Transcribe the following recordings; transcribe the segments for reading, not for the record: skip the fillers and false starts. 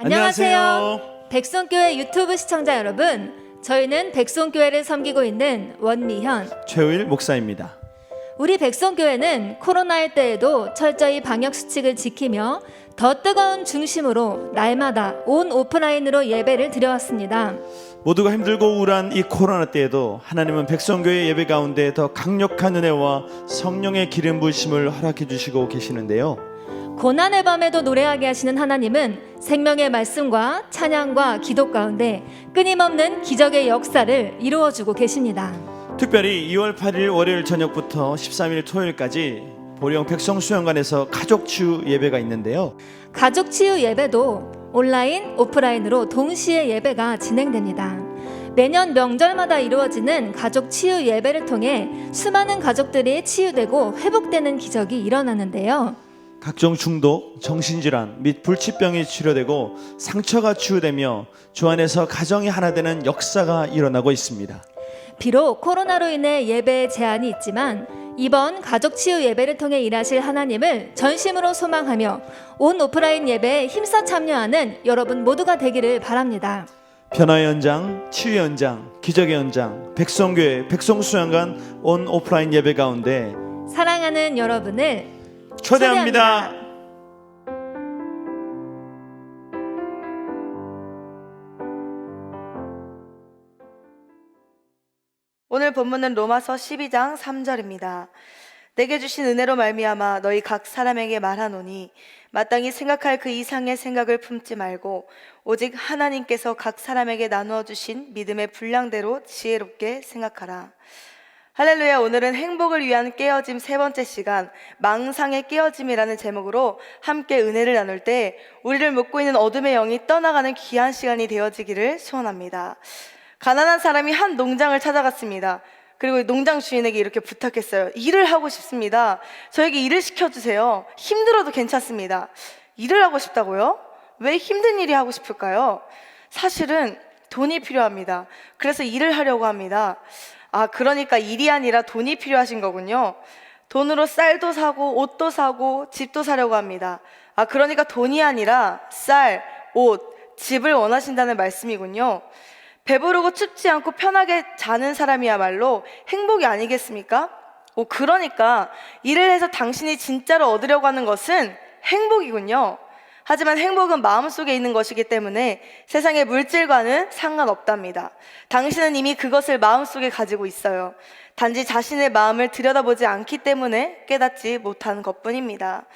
안녕하세요. 백송교회 유튜브 시청자 여러분, 저희는 백송교회를 섬기고 있는 원미현, 최우일 목사입니다. 우리 백송교회는 코로나1 때에도 철저히 방역수칙을 지키며 더 뜨거운 중심으로 날마다 온 오프라인으로 예배를 드려왔습니다. 모두가 힘들고 우울한 이 코로나 때에도 하나님은 백성교회 예배 가운데 더 강력한 은혜와 성령의 기름 부으심을 허락해 주시고 계시는데요. 고난의 밤에도 노래하게 하시는 하나님은 생명의 말씀과 찬양과 기도 가운데 끊임없는 기적의 역사를 이루어주고 계십니다. 특별히 2월 8일 월요일 저녁부터 13일 토요일까지 보령 백성수영관에서 가족치유 예배가 있는데요. 가족치유 예배도 온라인, 오프라인으로 동시에 예배가 진행됩니다. 매년 명절마다 이루어지는 가족치유 예배를 통해 수많은 가족들이 치유되고 회복되는 기적이 일어나는데요. 각종 중독, 정신질환 및 불치병이 치료되고 상처가 치유되며 주 안에서 가정이 하나 되는 역사가 일어나고 있습니다. 비록 코로나로 인해 예배에 제한이 있지만 이번 가족치유 예배를 통해 일하실 하나님을 전심으로 소망하며 온 오프라인 예배에 힘써 참여하는 여러분 모두가 되기를 바랍니다. 변화의 연장, 치유의 연장, 기적의 연장, 백성교회, 백성수양관 온 오프라인 예배 가운데 사랑하는 여러분을 초대합니다. 오늘 본문은 로마서 12장 3절입니다. 내게 주신 은혜로 말미암아 너희 각 사람에게 말하노니 마땅히 생각할 그 이상의 생각을 품지 말고 오직 하나님께서 각 사람에게 나누어 주신 믿음의 분량대로 지혜롭게 생각하라. 할렐루야. 오늘은 행복을 위한 깨어짐 세 번째 시간, 망상의 깨어짐이라는 제목으로 함께 은혜를 나눌 때 우리를 묶고 있는 어둠의 영이 떠나가는 귀한 시간이 되어지기를 소원합니다. 가난한 사람이 한 농장을 찾아갔습니다. 그리고 농장 주인에게 이렇게 부탁했어요. 일을 하고 싶습니다. 저에게 일을 시켜주세요. 힘들어도 괜찮습니다. 일을 하고 싶다고요? 왜 힘든 일이 하고 싶을까요? 사실은 돈이 필요합니다. 그래서 일을 하려고 합니다. 그러니까 일이 아니라 돈이 필요하신 거군요. 돈으로 쌀도 사고 옷도 사고 집도 사려고 합니다. 그러니까 돈이 아니라 쌀, 옷, 집을 원하신다는 말씀이군요. 배부르고 춥지 않고 편하게 자는 사람이야말로 행복이 아니겠습니까? 그러니까 일을 해서 당신이 진짜로 얻으려고 하는 것은 행복이군요. 하지만 행복은 마음속에 있는 것이기 때문에 세상의 물질과는 상관없답니다. 당신은 이미 그것을 마음속에 가지고 있어요. 단지 자신의 마음을 들여다보지 않기 때문에 깨닫지 못하는 것뿐입니다.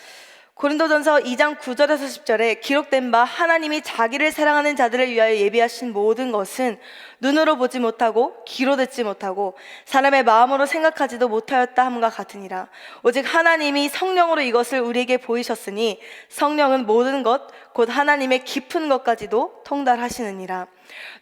고린도전서 2장 9절에서 10절에 기록된 바 하나님이 자기를 사랑하는 자들을 위하여 예비하신 모든 것은 눈으로 보지 못하고 귀로 듣지 못하고 사람의 마음으로 생각하지도 못하였다 함과 같으니라. 오직 하나님이 성령으로 이것을 우리에게 보이셨으니 성령은 모든 것 곧 하나님의 깊은 것까지도 통달하시느니라.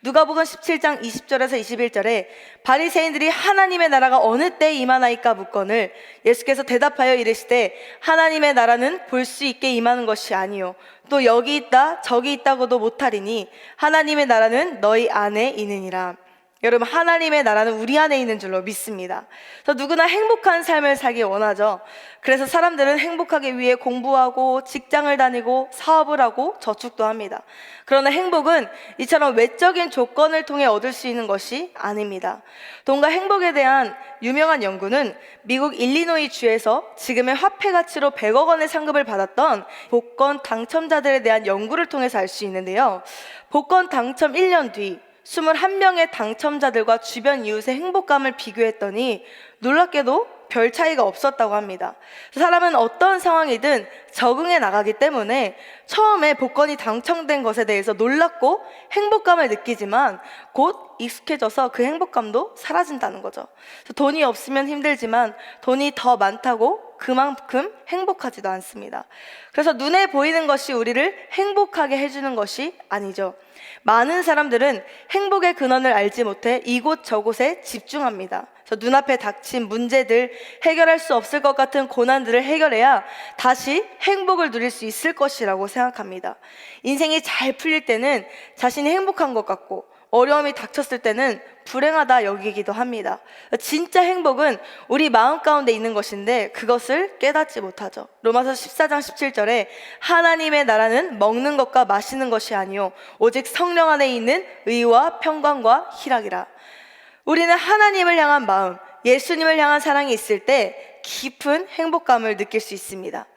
누가복음 17장 20절에서 21절에 바리새인들이 하나님의 나라가 어느 때에 임하나이까 묻거늘 예수께서 대답하여 이르시되 하나님의 나라는 볼 수 있게 임하는 것이 아니요 또 여기 있다 저기 있다고도 못하리니 하나님의 나라는 너희 안에 있느니라. 여러분, 하나님의 나라는 우리 안에 있는 줄로 믿습니다. 그래서 누구나 행복한 삶을 살기 원하죠. 그래서 사람들은 행복하기 위해 공부하고 직장을 다니고 사업을 하고 저축도 합니다. 그러나 행복은 이처럼 외적인 조건을 통해 얻을 수 있는 것이 아닙니다. 돈과 행복에 대한 유명한 연구는 미국 일리노이 주에서 지금의 화폐 가치로 100억 원의 상금을 받았던 복권 당첨자들에 대한 연구를 통해서 알 수 있는데요. 복권 당첨 1년 뒤 21명의 당첨자들과 주변 이웃의 행복감을 비교했더니 놀랍게도 별 차이가 없었다고 합니다. 사람은 어떤 상황이든 적응해 나가기 때문에 처음에 복권이 당첨된 것에 대해서 놀랍고 행복감을 느끼지만 곧 익숙해져서 그 행복감도 사라진다는 거죠. 돈이 없으면 힘들지만 돈이 더 많다고 그만큼 행복하지도 않습니다. 그래서 눈에 보이는 것이 우리를 행복하게 해주는 것이 아니죠. 많은 사람들은 행복의 근원을 알지 못해 이곳저곳에 집중합니다. 그래서 눈앞에 닥친 문제들, 해결할 수 없을 것 같은 고난들을 해결해야 다시 행복을 누릴 수 있을 것이라고 생각합니다. 인생이 잘 풀릴 때는 자신이 행복한 것 같고 어려움이 닥쳤을 때는 불행하다 여기기도 합니다. 진짜 행복은 우리 마음 가운데 있는 것인데 그것을 깨닫지 못하죠. 로마서 14장 17절에 하나님의 나라는 먹는 것과 마시는 것이 아니요 오직 성령 안에 있는 의와 평강과 희락이라. 우리는 하나님을 향한 마음, 예수님을 향한 사랑이 있을 때 깊은 행복감을 느낄 수 있습니다.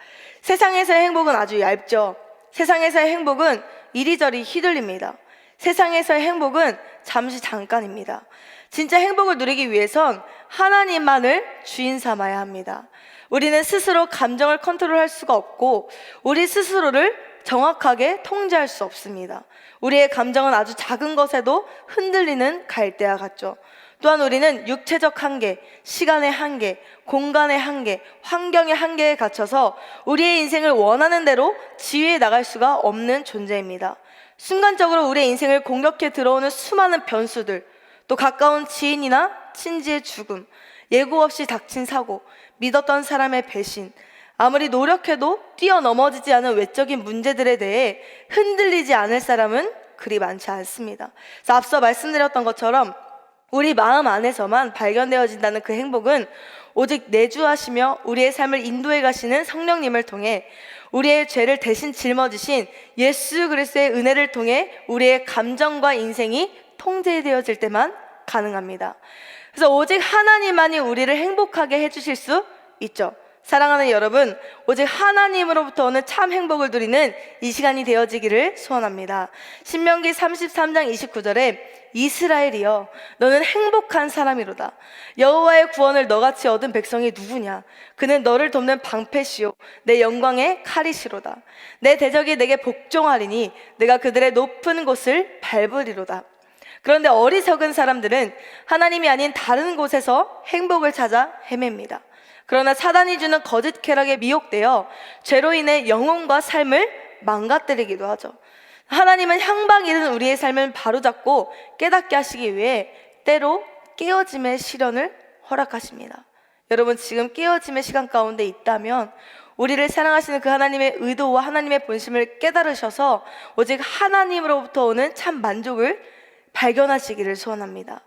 세상에서의 행복은 아주 얇죠. 세상에서의 행복은 이리저리 휘둘립니다. 세상에서의 행복은 잠시 잠깐입니다. 진짜 행복을 누리기 위해선 하나님만을 주인 삼아야 합니다. 우리는 스스로 감정을 컨트롤할 수가 없고 우리 스스로를 정확하게 통제할 수 없습니다. 우리의 감정은 아주 작은 것에도 흔들리는 갈대와 같죠. 또한 우리는 육체적 한계, 시간의 한계, 공간의 한계, 환경의 한계에 갇혀서 우리의 인생을 원하는 대로 지휘해 나갈 수가 없는 존재입니다. 순간적으로 우리의 인생을 공격해 들어오는 수많은 변수들, 또 가까운 지인이나 친지의 죽음, 예고 없이 닥친 사고, 믿었던 사람의 배신, 아무리 노력해도 뛰어넘어지지 않은 외적인 문제들에 대해 흔들리지 않을 사람은 그리 많지 않습니다. 그래서 앞서 말씀드렸던 것처럼 우리 마음 안에서만 발견되어진다는 그 행복은 오직 내주하시며 우리의 삶을 인도해 가시는 성령님을 통해 우리의 죄를 대신 짊어지신 예수 그리스도의 은혜를 통해 우리의 감정과 인생이 통제되어질 때만 가능합니다. 그래서 오직 하나님만이 우리를 행복하게 해주실 수 있죠. 사랑하는 여러분, 오직 하나님으로부터 오는 참 행복을 누리는 이 시간이 되어지기를 소원합니다. 신명기 33장 29절에 이스라엘이여 너는 행복한 사람이로다. 여호와의 구원을 너같이 얻은 백성이 누구냐? 그는 너를 돕는 방패시요 내 영광의 칼이시로다. 내 대적이 내게 복종하리니 내가 그들의 높은 곳을 밟으리로다. 그런데 어리석은 사람들은 하나님이 아닌 다른 곳에서 행복을 찾아 헤맵니다. 그러나 사단이 주는 거짓 쾌락에 미혹되어 죄로 인해 영혼과 삶을 망가뜨리기도 하죠. 하나님은 향방 잃은 우리의 삶을 바로잡고 깨닫게 하시기 위해 때로 깨어짐의 시련을 허락하십니다. 여러분, 지금 깨어짐의 시간 가운데 있다면 우리를 사랑하시는 그 하나님의 의도와 하나님의 본심을 깨달으셔서 오직 하나님으로부터 오는 참 만족을 발견하시기를 소원합니다.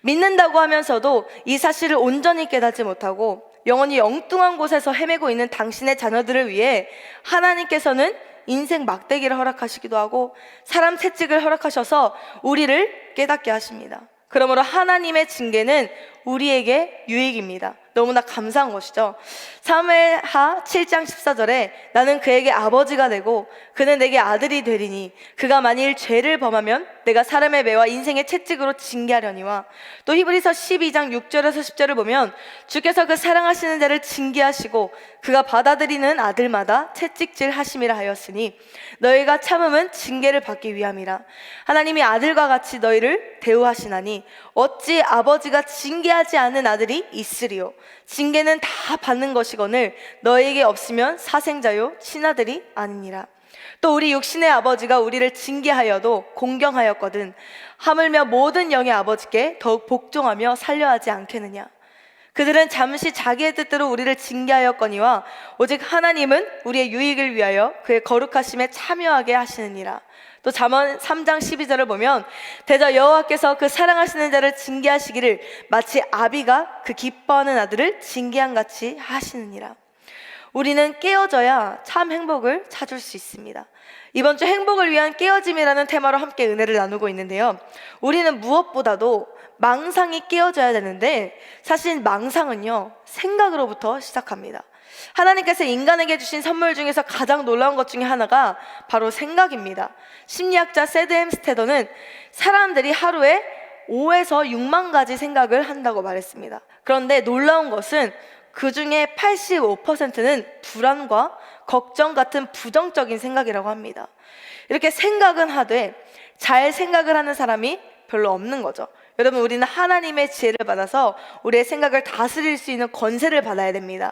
믿는다고 하면서도 이 사실을 온전히 깨닫지 못하고 영원히 엉뚱한 곳에서 헤매고 있는 당신의 자녀들을 위해 하나님께서는 인생 막대기를 허락하시기도 하고 사람 채찍을 허락하셔서 우리를 깨닫게 하십니다. 그러므로 하나님의 징계는 우리에게 유익입니다. 너무나 감사한 것이죠. 사무엘하 7장 14절에 나는 그에게 아버지가 되고 그는 내게 아들이 되리니 그가 만일 죄를 범하면 내가 사람의 매와 인생의 채찍으로 징계하려니와, 또 히브리서 12장 6절에서 10절을 보면 주께서 그 사랑하시는 자를 징계하시고 그가 받아들이는 아들마다 채찍질 하심이라 하였으니 너희가 참음은 징계를 받기 위함이라. 하나님이 아들과 같이 너희를 대우하시나니 어찌 아버지가 징계하지 않은 아들이 있으리요. 징계는 다 받는 것이거늘 너희에게 없으면 사생자요 친아들이 아니니라. 또 우리 육신의 아버지가 우리를 징계하여도 공경하였거든 하물며 모든 영의 아버지께 더욱 복종하며 살려하지 않겠느냐. 그들은 잠시 자기의 뜻대로 우리를 징계하였거니와 오직 하나님은 우리의 유익을 위하여 그의 거룩하심에 참여하게 하시느니라. 또 잠언 3장 12절을 보면 대저 여호와께서 그 사랑하시는 자를 징계하시기를 마치 아비가 그 기뻐하는 아들을 징계한 같이 하시느니라. 우리는 깨어져야 참 행복을 찾을 수 있습니다. 이번 주 행복을 위한 깨어짐이라는 테마로 함께 은혜를 나누고 있는데요, 우리는 무엇보다도 망상이 깨어져야 되는데 사실 망상은요 생각으로부터 시작합니다. 하나님께서 인간에게 주신 선물 중에서 가장 놀라운 것 중에 하나가 바로 생각입니다. 심리학자 세드 햄스테더는 사람들이 하루에 5에서 6만 가지 생각을 한다고 말했습니다. 그런데 놀라운 것은 그 중에 85%는 불안과 걱정 같은 부정적인 생각이라고 합니다. 이렇게 생각은 하되 잘 생각을 하는 사람이 별로 없는 거죠. 여러분, 우리는 하나님의 지혜를 받아서 우리의 생각을 다스릴 수 있는 권세를 받아야 됩니다.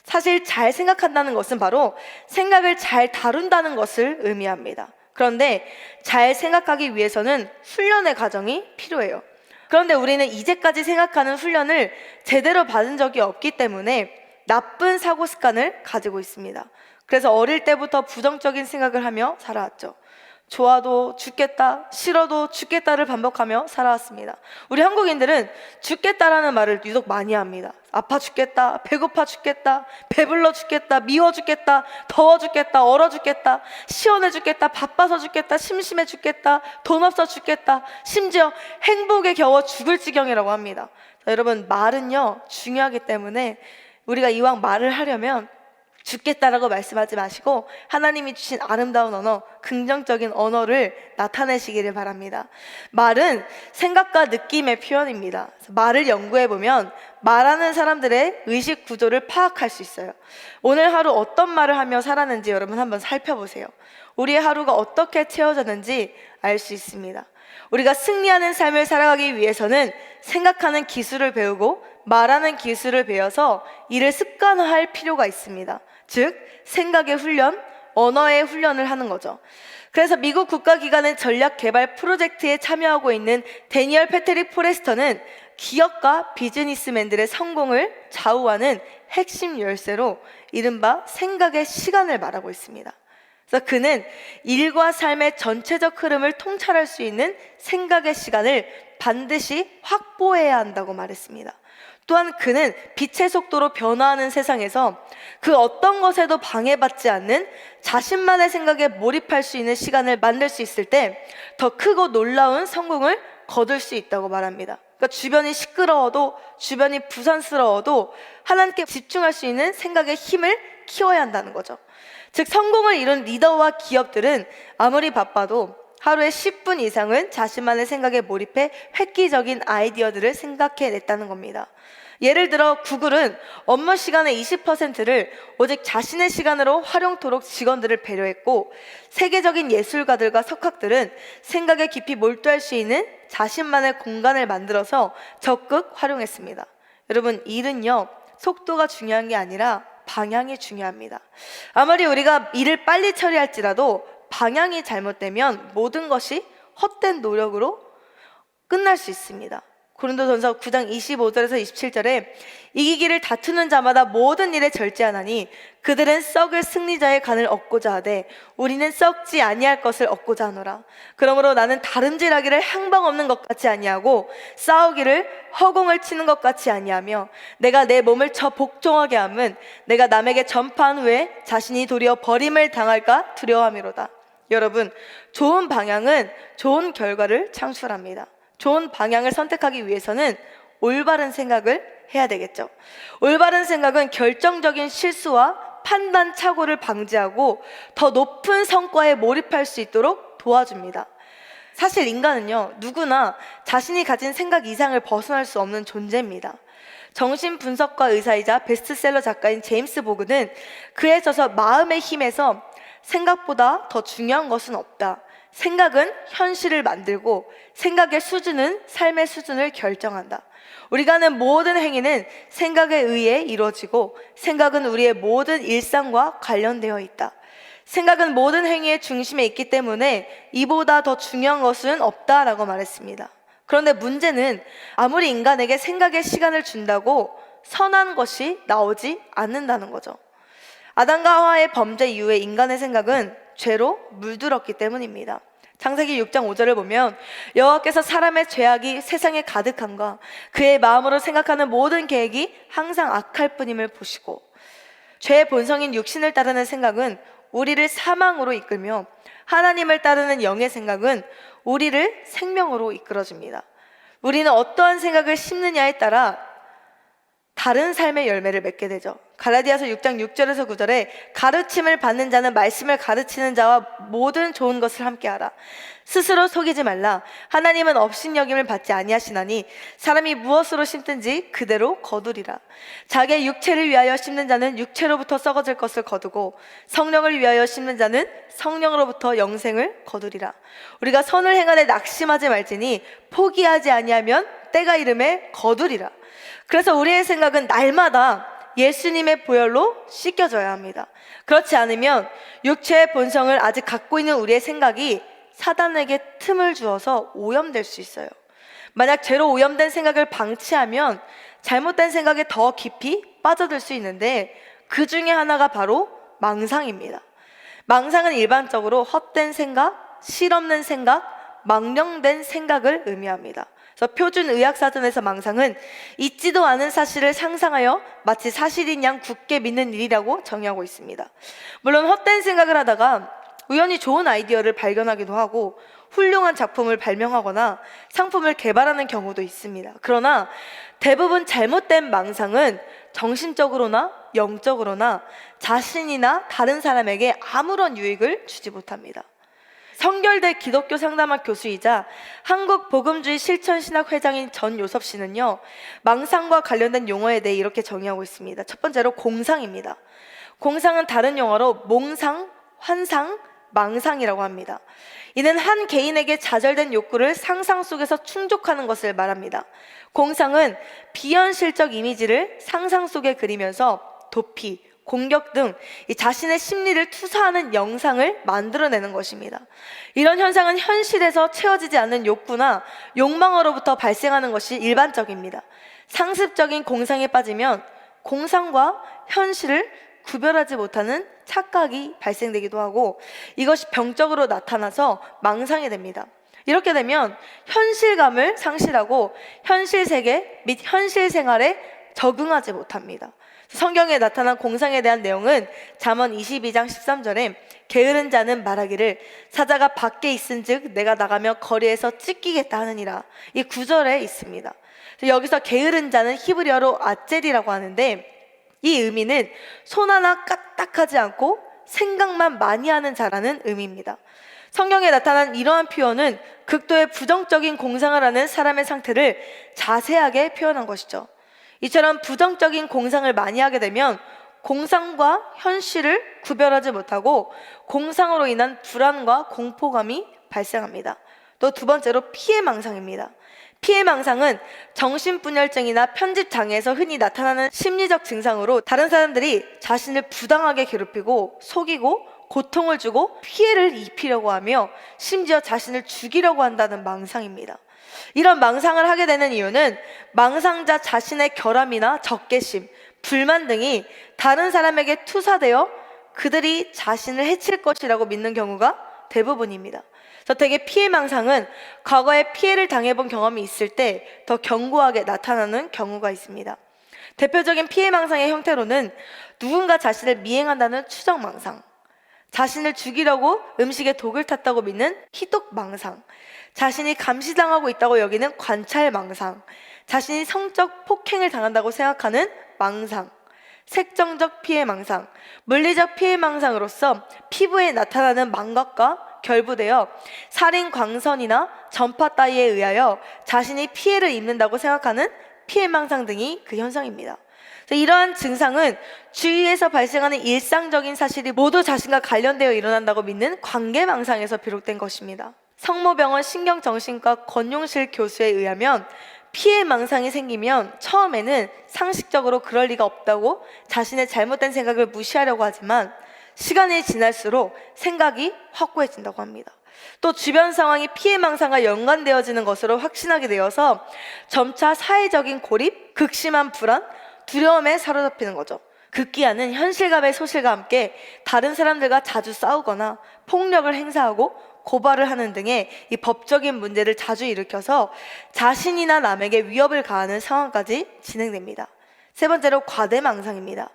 사실 잘 생각한다는 것은 바로 생각을 잘 다룬다는 것을 의미합니다. 그런데 잘 생각하기 위해서는 훈련의 과정이 필요해요. 그런데 우리는 이제까지 생각하는 훈련을 제대로 받은 적이 없기 때문에 나쁜 사고 습관을 가지고 있습니다. 그래서 어릴 때부터 부정적인 생각을 하며 살아왔죠. 좋아도 죽겠다, 싫어도 죽겠다를 반복하며 살아왔습니다. 우리 한국인들은 죽겠다라는 말을 유독 많이 합니다. 아파 죽겠다, 배고파 죽겠다, 배불러 죽겠다, 미워 죽겠다, 더워 죽겠다, 얼어 죽겠다, 시원해 죽겠다, 바빠서 죽겠다, 심심해 죽겠다, 돈 없어 죽겠다, 심지어 행복에 겨워 죽을 지경이라고 합니다. 자, 여러분, 말은요 중요하기 때문에 우리가 이왕 말을 하려면 죽겠다라고 말씀하지 마시고 하나님이 주신 아름다운 언어, 긍정적인 언어를 나타내시기를 바랍니다. 말은 생각과 느낌의 표현입니다. 말을 연구해보면 말하는 사람들의 의식 구조를 파악할 수 있어요. 오늘 하루 어떤 말을 하며 살았는지 여러분 한번 살펴보세요. 우리의 하루가 어떻게 채워졌는지 알 수 있습니다. 우리가 승리하는 삶을 살아가기 위해서는 생각하는 기술을 배우고 말하는 기술을 배워서 이를 습관화할 필요가 있습니다. 즉 생각의 훈련, 언어의 훈련을 하는 거죠. 그래서 미국 국가기관의 전략개발 프로젝트에 참여하고 있는 데니얼 패트릭 포레스터는 기업가 비즈니스맨들의 성공을 좌우하는 핵심 열쇠로 이른바 생각의 시간을 말하고 있습니다. 그래서 그는 일과 삶의 전체적 흐름을 통찰할 수 있는 생각의 시간을 반드시 확보해야 한다고 말했습니다. 또한 그는 빛의 속도로 변화하는 세상에서 그 어떤 것에도 방해받지 않는 자신만의 생각에 몰입할 수 있는 시간을 만들 수 있을 때 더 크고 놀라운 성공을 거둘 수 있다고 말합니다. 그러니까 주변이 시끄러워도, 주변이 부산스러워도 하나님께 집중할 수 있는 생각의 힘을 키워야 한다는 거죠. 즉 성공을 이룬 리더와 기업들은 아무리 바빠도 하루에 10분 이상은 자신만의 생각에 몰입해 획기적인 아이디어들을 생각해냈다는 겁니다. 예를 들어 구글은 업무 시간의 20%를 오직 자신의 시간으로 활용토록 직원들을 배려했고, 세계적인 예술가들과 석학들은 생각에 깊이 몰두할 수 있는 자신만의 공간을 만들어서 적극 활용했습니다. 여러분, 일은요 속도가 중요한 게 아니라 방향이 중요합니다. 아무리 우리가 일을 빨리 처리할지라도 방향이 잘못되면 모든 것이 헛된 노력으로 끝날 수 있습니다. 고린도전서 9장 25절에서 27절에 이기기를 다투는 자마다 모든 일에 절제하나니 그들은 썩을 승리자의 간을 얻고자 하되 우리는 썩지 아니할 것을 얻고자 하노라. 그러므로 나는 다름질하기를 향방 없는 것 같이 아니하고 싸우기를 허공을 치는 것 같이 아니하며 내가 내 몸을 저 복종하게 함은 내가 남에게 전파한 후에 자신이 도리어 버림을 당할까 두려워함이로다. 여러분, 좋은 방향은 좋은 결과를 창출합니다. 좋은 방향을 선택하기 위해서는 올바른 생각을 해야 되겠죠. 올바른 생각은 결정적인 실수와 판단 착오를 방지하고 더 높은 성과에 몰입할 수 있도록 도와줍니다. 사실 인간은요 누구나 자신이 가진 생각 이상을 벗어날 수 없는 존재입니다. 정신분석과 의사이자 베스트셀러 작가인 제임스 보그는 그에 져서 마음의 힘에서 생각보다 더 중요한 것은 없다. 생각은 현실을 만들고 생각의 수준은 삶의 수준을 결정한다. 우리가 하는 모든 행위는 생각에 의해 이루어지고 생각은 우리의 모든 일상과 관련되어 있다. 생각은 모든 행위의 중심에 있기 때문에 이보다 더 중요한 것은 없다라고 말했습니다. 그런데 문제는 아무리 인간에게 생각의 시간을 준다고 선한 것이 나오지 않는다는 거죠. 아담과 하와의 범죄 이후에 인간의 생각은 죄로 물들었기 때문입니다. 창세기 6장 5절을 보면 여호와께서 사람의 죄악이 세상에 가득함과 그의 마음으로 생각하는 모든 계획이 항상 악할 뿐임을 보시고, 죄의 본성인 육신을 따르는 생각은 우리를 사망으로 이끌며 하나님을 따르는 영의 생각은 우리를 생명으로 이끌어줍니다. 우리는 어떠한 생각을 심느냐에 따라 다른 삶의 열매를 맺게 되죠. 갈라디아서 6장 6절에서 9절에 가르침을 받는 자는 말씀을 가르치는 자와 모든 좋은 것을 함께하라. 스스로 속이지 말라. 하나님은 업신여김을 받지 아니하시나니 사람이 무엇으로 심든지 그대로 거두리라. 자기의 육체를 위하여 심는 자는 육체로부터 썩어질 것을 거두고 성령을 위하여 심는 자는 성령으로부터 영생을 거두리라. 우리가 선을 행하되 낙심하지 말지니 포기하지 아니하면 때가 이름에 거두리라. 그래서 우리의 생각은 날마다 예수님의 보혈로 씻겨져야 합니다. 그렇지 않으면 육체의 본성을 아직 갖고 있는 우리의 생각이 사단에게 틈을 주어서 오염될 수 있어요. 만약 죄로 오염된 생각을 방치하면 잘못된 생각에 더 깊이 빠져들 수 있는데 그 중에 하나가 바로 망상입니다. 망상은 일반적으로 헛된 생각, 실없는 생각, 망령된 생각을 의미합니다. 그래서 표준 의학사전에서 망상은 있지도 않은 사실을 상상하여 마치 사실인 양 굳게 믿는 일이라고 정의하고 있습니다. 물론 헛된 생각을 하다가 우연히 좋은 아이디어를 발견하기도 하고 훌륭한 작품을 발명하거나 상품을 개발하는 경우도 있습니다. 그러나 대부분 잘못된 망상은 정신적으로나 영적으로나 자신이나 다른 사람에게 아무런 유익을 주지 못합니다. 성결대 기독교 상담학 교수이자 한국복음주의 실천신학회장인 전요섭 씨는요, 망상과 관련된 용어에 대해 이렇게 정의하고 있습니다. 첫 번째로 공상입니다. 공상은 다른 용어로 몽상, 환상, 망상이라고 합니다. 이는 한 개인에게 좌절된 욕구를 상상 속에서 충족하는 것을 말합니다. 공상은 비현실적 이미지를 상상 속에 그리면서 도피, 공격 등 이 자신의 심리를 투사하는 영상을 만들어내는 것입니다. 이런 현상은 현실에서 채워지지 않는 욕구나 욕망으로부터 발생하는 것이 일반적입니다. 상습적인 공상에 빠지면 공상과 현실을 구별하지 못하는 착각이 발생되기도 하고 이것이 병적으로 나타나서 망상이 됩니다. 이렇게 되면 현실감을 상실하고 현실 세계 및 현실 생활에 적응하지 못합니다. 성경에 나타난 공상에 대한 내용은 잠언 22장 13절에 게으른 자는 말하기를 사자가 밖에 있은즉 내가 나가며 거리에서 찢기겠다 하느니라, 이 구절에 있습니다. 여기서 게으른 자는 히브리어로 아젤이라고 하는데 이 의미는 손 하나 까딱하지 않고 생각만 많이 하는 자라는 의미입니다. 성경에 나타난 이러한 표현은 극도의 부정적인 공상을 하는 사람의 상태를 자세하게 표현한 것이죠. 이처럼 부정적인 공상을 많이 하게 되면 공상과 현실을 구별하지 못하고 공상으로 인한 불안과 공포감이 발생합니다. 또 두 번째로 피해망상입니다. 피해망상은 정신분열증이나 편집장애에서 흔히 나타나는 심리적 증상으로 다른 사람들이 자신을 부당하게 괴롭히고 속이고 고통을 주고 피해를 입히려고 하며 심지어 자신을 죽이려고 한다는 망상입니다. 이런 망상을 하게 되는 이유는 망상자 자신의 결함이나 적개심, 불만 등이 다른 사람에게 투사되어 그들이 자신을 해칠 것이라고 믿는 경우가 대부분입니다. 대개 피해망상은 과거에 피해를 당해본 경험이 있을 때 더 견고하게 나타나는 경우가 있습니다. 대표적인 피해망상의 형태로는 누군가 자신을 미행한다는 추정망상, 자신을 죽이려고 음식에 독을 탔다고 믿는 희독망상, 자신이 감시당하고 있다고 여기는 관찰망상, 자신이 성적 폭행을 당한다고 생각하는 망상, 색정적 피해망상, 물리적 피해망상으로서 피부에 나타나는 망각과 결부되어 살인 광선이나 전파 따위에 의하여 자신이 피해를 입는다고 생각하는 피해망상 등이 그 현상입니다. 이러한 증상은 주위에서 발생하는 일상적인 사실이 모두 자신과 관련되어 일어난다고 믿는 관계망상에서 비롯된 것입니다. 성모병원 신경정신과 권용실 교수에 의하면 피해망상이 생기면 처음에는 상식적으로 그럴 리가 없다고 자신의 잘못된 생각을 무시하려고 하지만 시간이 지날수록 생각이 확고해진다고 합니다. 또 주변 상황이 피해망상과 연관되어지는 것으로 확신하게 되어서 점차 사회적인 고립, 극심한 불안, 두려움에 사로잡히는 거죠. 극기야는 현실감의 소실과 함께 다른 사람들과 자주 싸우거나 폭력을 행사하고 고발을 하는 등의 이 법적인 문제를 자주 일으켜서 자신이나 남에게 위협을 가하는 상황까지 진행됩니다. 세 번째로 과대망상입니다.